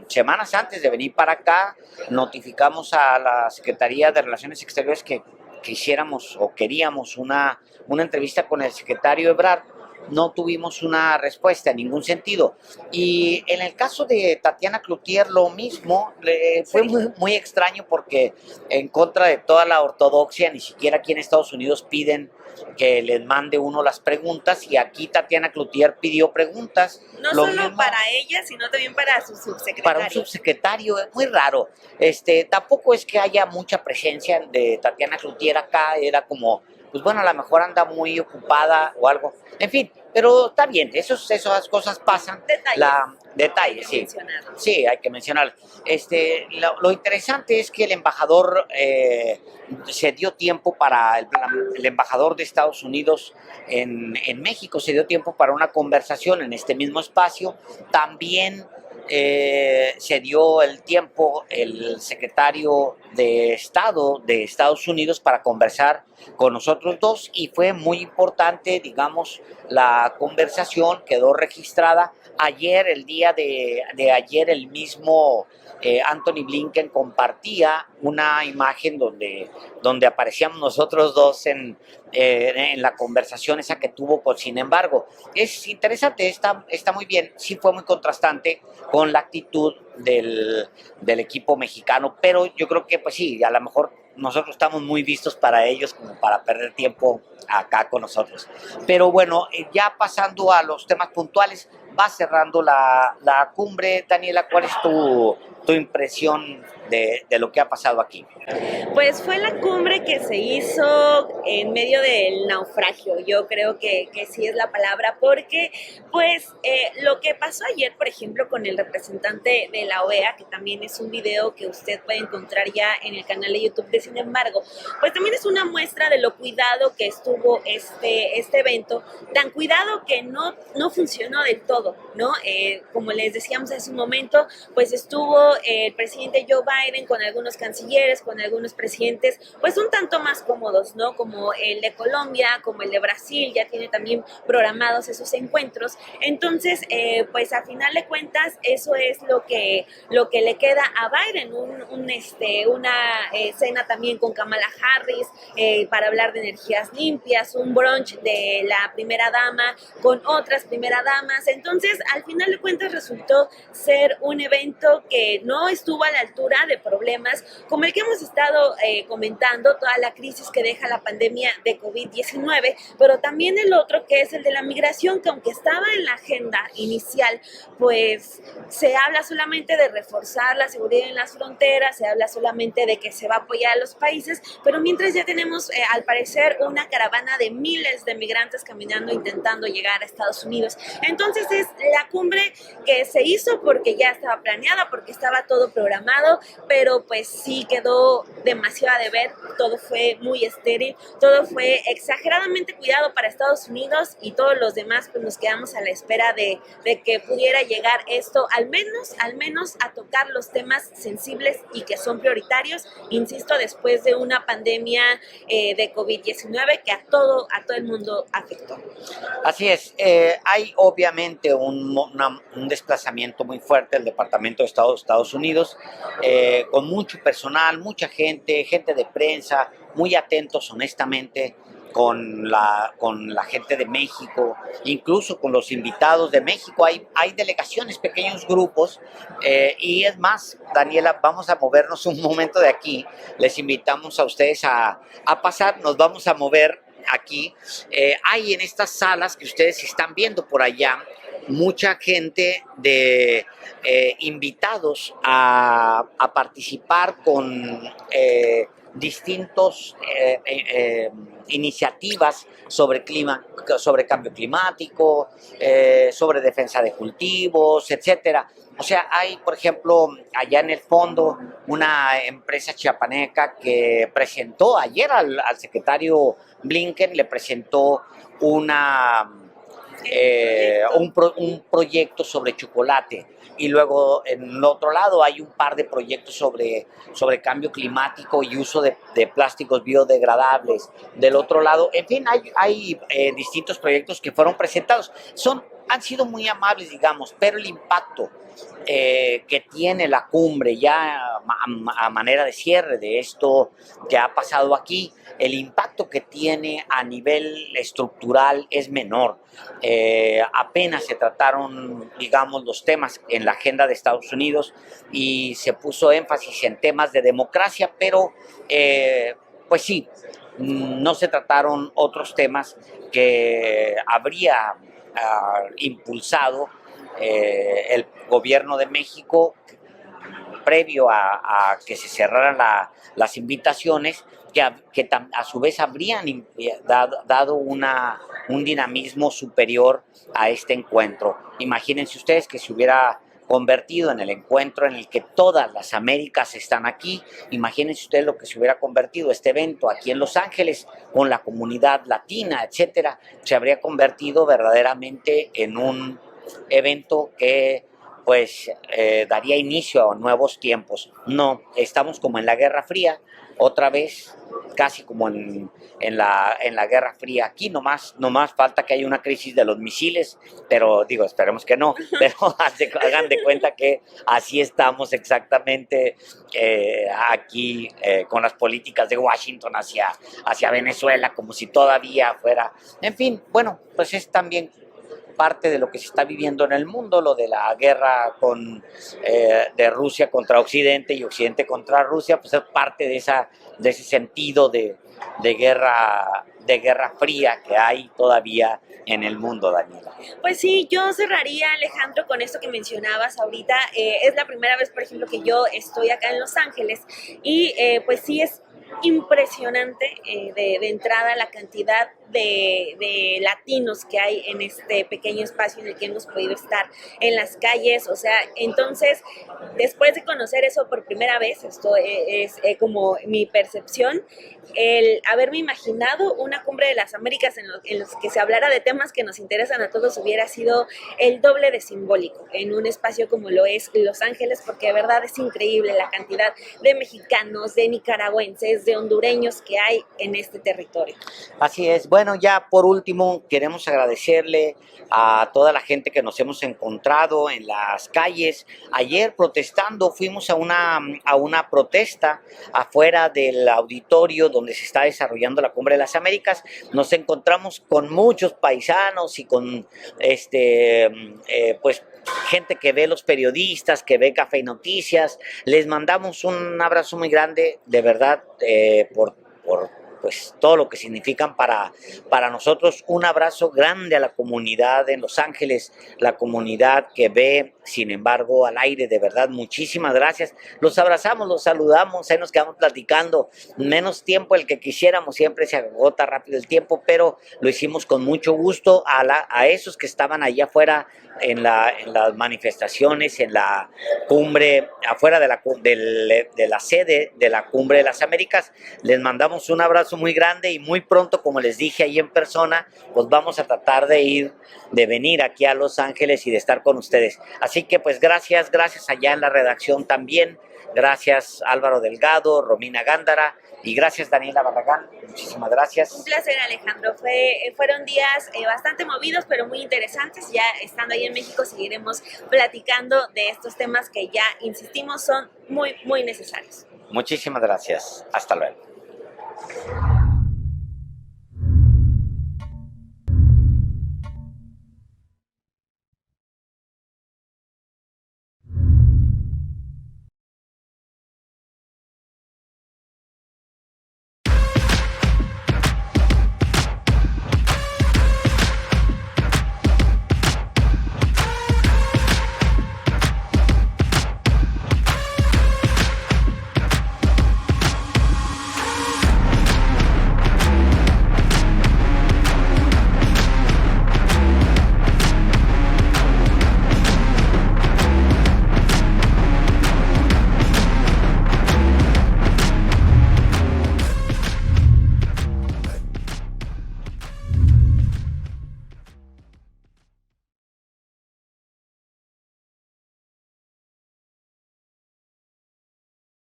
semanas antes de venir para acá, notificamos a la Secretaría de Relaciones Exteriores que quisiéramos o queríamos una entrevista con el secretario Ebrard. No tuvimos una respuesta en ningún sentido. Y en el caso de Tatiana Cloutier lo mismo, fue muy extraño, porque en contra de toda la ortodoxia, ni siquiera aquí en Estados Unidos piden que les mande uno las preguntas, y aquí Tatiana Cloutier pidió preguntas. No solo mismo, para ella, sino también para su subsecretario. Para un subsecretario, es muy raro. Tampoco es que haya mucha presencia de Tatiana Cloutier acá, era como, pues bueno, a lo mejor anda muy ocupada o algo. En fin, pero está bien, esas cosas pasan. Detalles, sí. Sí, hay que mencionar. Lo interesante es que el embajador se dio tiempo para el embajador de Estados Unidos en México, se dio tiempo para una conversación en este mismo espacio. También se dio el tiempo el secretario de Estado de Estados Unidos para conversar con nosotros dos, y fue muy importante, digamos, la conversación quedó registrada. Ayer, el día de ayer, el mismo Antony Blinken compartía una imagen donde aparecíamos nosotros dos en la conversación esa que tuvo con Sin embargo. Es interesante, está muy bien, sí fue muy contrastante con la actitud del equipo mexicano, pero yo creo que pues sí, a lo mejor nosotros estamos muy vistos para ellos como para perder tiempo acá con nosotros. Pero bueno, ya pasando a los temas puntuales, va cerrando la cumbre. Daniela, ¿cuál es tu impresión de lo que ha pasado aquí? Pues fue la cumbre que se hizo en medio del naufragio, yo creo que sí es la palabra, porque pues lo que pasó ayer, por ejemplo, con el representante de la OEA, que también es un video que usted puede encontrar ya en el canal de YouTube de Sin embargo, pues también es una muestra de lo cuidado que estuvo este evento, tan cuidado que no funcionó del todo, ¿no? Como les decíamos hace un momento, pues estuvo el presidente Joe Biden con algunos cancilleres, con algunos presidentes, pues un tanto más cómodos, ¿no? Como el de Colombia, como el de Brasil, ya tiene también programados esos encuentros. Entonces, pues a final de cuentas, eso es lo que le queda a Biden, una cena también con Kamala Harris para hablar de energías limpias, un brunch de la primera dama con otras primeras damas. Entonces, Entonces, al final de cuentas resultó ser un evento que no estuvo a la altura de problemas como el que hemos estado comentando, toda la crisis que deja la pandemia de COVID-19, pero también el otro que es el de la migración, que aunque estaba en la agenda inicial, pues se habla solamente de reforzar la seguridad en las fronteras, se habla solamente de que se va a apoyar a los países, pero mientras ya tenemos al parecer una caravana de miles de migrantes caminando intentando llegar a Estados Unidos. Entonces es la cumbre que se hizo porque ya estaba planeada, porque estaba todo programado, pero pues sí quedó demasiado a deber, todo fue muy estéril, todo fue exageradamente cuidado para Estados Unidos y todos los demás pues nos quedamos a la espera de que pudiera llegar esto al menos a tocar los temas sensibles y que son prioritarios, insisto, después de una pandemia de COVID-19 que a todo el mundo afectó. Así es, hay obviamente un desplazamiento muy fuerte del Departamento de Estado de Estados Unidos, con mucho personal, mucha gente de prensa, muy atentos honestamente con la gente de México, incluso con los invitados de México. Hay delegaciones, pequeños grupos, y es más, Daniela, vamos a movernos un momento de aquí. Les invitamos a ustedes a pasar, nos vamos a mover aquí. Hay en estas salas que ustedes están viendo por allá, mucha gente de invitados a participar con distintos iniciativas sobre cambio climático, sobre defensa de cultivos, etcétera. O sea, hay, por ejemplo, allá en el fondo una empresa chiapaneca que presentó ayer al secretario Blinken, le presentó un proyecto sobre chocolate. Y luego en el otro lado hay un par de proyectos sobre cambio climático y uso de plásticos biodegradables. Del otro lado, en fin, hay distintos proyectos que fueron presentados. Han sido muy amables, digamos, pero el impacto que tiene la cumbre ya a manera de cierre de esto que ha pasado aquí, el impacto que tiene a nivel estructural es menor. Apenas se trataron, digamos, los temas en la agenda de Estados Unidos y se puso énfasis en temas de democracia, pero pues sí, no se trataron otros temas que habría impulsado el gobierno de México previo a que se cerraran las invitaciones, que a su vez habrían dado un dinamismo superior a este encuentro. Imagínense ustedes que se hubiera convertido en el encuentro en el que todas las Américas están aquí. Imagínense ustedes lo que se hubiera convertido este evento aquí en Los Ángeles con la comunidad latina, etcétera. Se habría convertido verdaderamente en un evento que pues daría inicio a nuevos tiempos. No, estamos como en la Guerra Fría, otra vez, casi como en la Guerra Fría. Aquí nomás falta que haya una crisis de los misiles, pero digo, esperemos que no, pero hagan de cuenta que así estamos exactamente aquí con las políticas de Washington hacia Venezuela, como si todavía fuera. En fin, bueno, pues es también parte de lo que se está viviendo en el mundo, lo de la guerra de Rusia contra Occidente y Occidente contra Rusia, pues es parte de ese sentido de guerra fría que hay todavía en el mundo, Daniela. Pues sí, yo cerraría, Alejandro, con esto que mencionabas ahorita. Es la primera vez, por ejemplo, que yo estoy acá en Los Ángeles y pues sí es impresionante de entrada la cantidad de latinos que hay en este pequeño espacio en el que hemos podido estar en las calles. O sea, entonces, después de conocer eso por primera vez, esto es como mi percepción, el haberme imaginado una cumbre de las Américas en los que se hablara de temas que nos interesan a todos hubiera sido el doble de simbólico en un espacio como lo es Los Ángeles, porque de verdad es increíble la cantidad de mexicanos, de nicaragüenses, de hondureños que hay en este territorio. Así es. bueno, ya por último queremos agradecerle a toda la gente que nos hemos encontrado en las calles. Ayer protestando, fuimos a una protesta afuera del auditorio donde se está desarrollando la Cumbre de las Américas. Nos encontramos con muchos paisanos y con pues gente que ve los periodistas, que ve Café y Noticias. Les mandamos un abrazo muy grande, de verdad, por pues todo lo que significan para nosotros. Un abrazo grande a la comunidad en Los Ángeles, la comunidad que ve Sin Embargo al aire, de verdad, muchísimas gracias. Los abrazamos, los saludamos, ahí nos quedamos platicando, menos tiempo el que quisiéramos, siempre se agota rápido el tiempo, pero lo hicimos con mucho gusto. A esos que estaban allá afuera en las manifestaciones, en la cumbre, afuera de la sede de la Cumbre de las Américas, les mandamos un abrazo muy grande y muy pronto, como les dije ahí en persona, pues vamos a tratar de venir aquí a Los Ángeles y de estar con ustedes. Así que pues gracias allá en la redacción también, gracias Álvaro Delgado, Romina Gándara, y gracias Daniela Barragán, muchísimas gracias. Un placer, Alejandro. Fueron días bastante movidos, pero muy interesantes. Ya estando ahí en México seguiremos platicando de estos temas que ya, insistimos, son muy, muy necesarios. Muchísimas gracias. Hasta luego.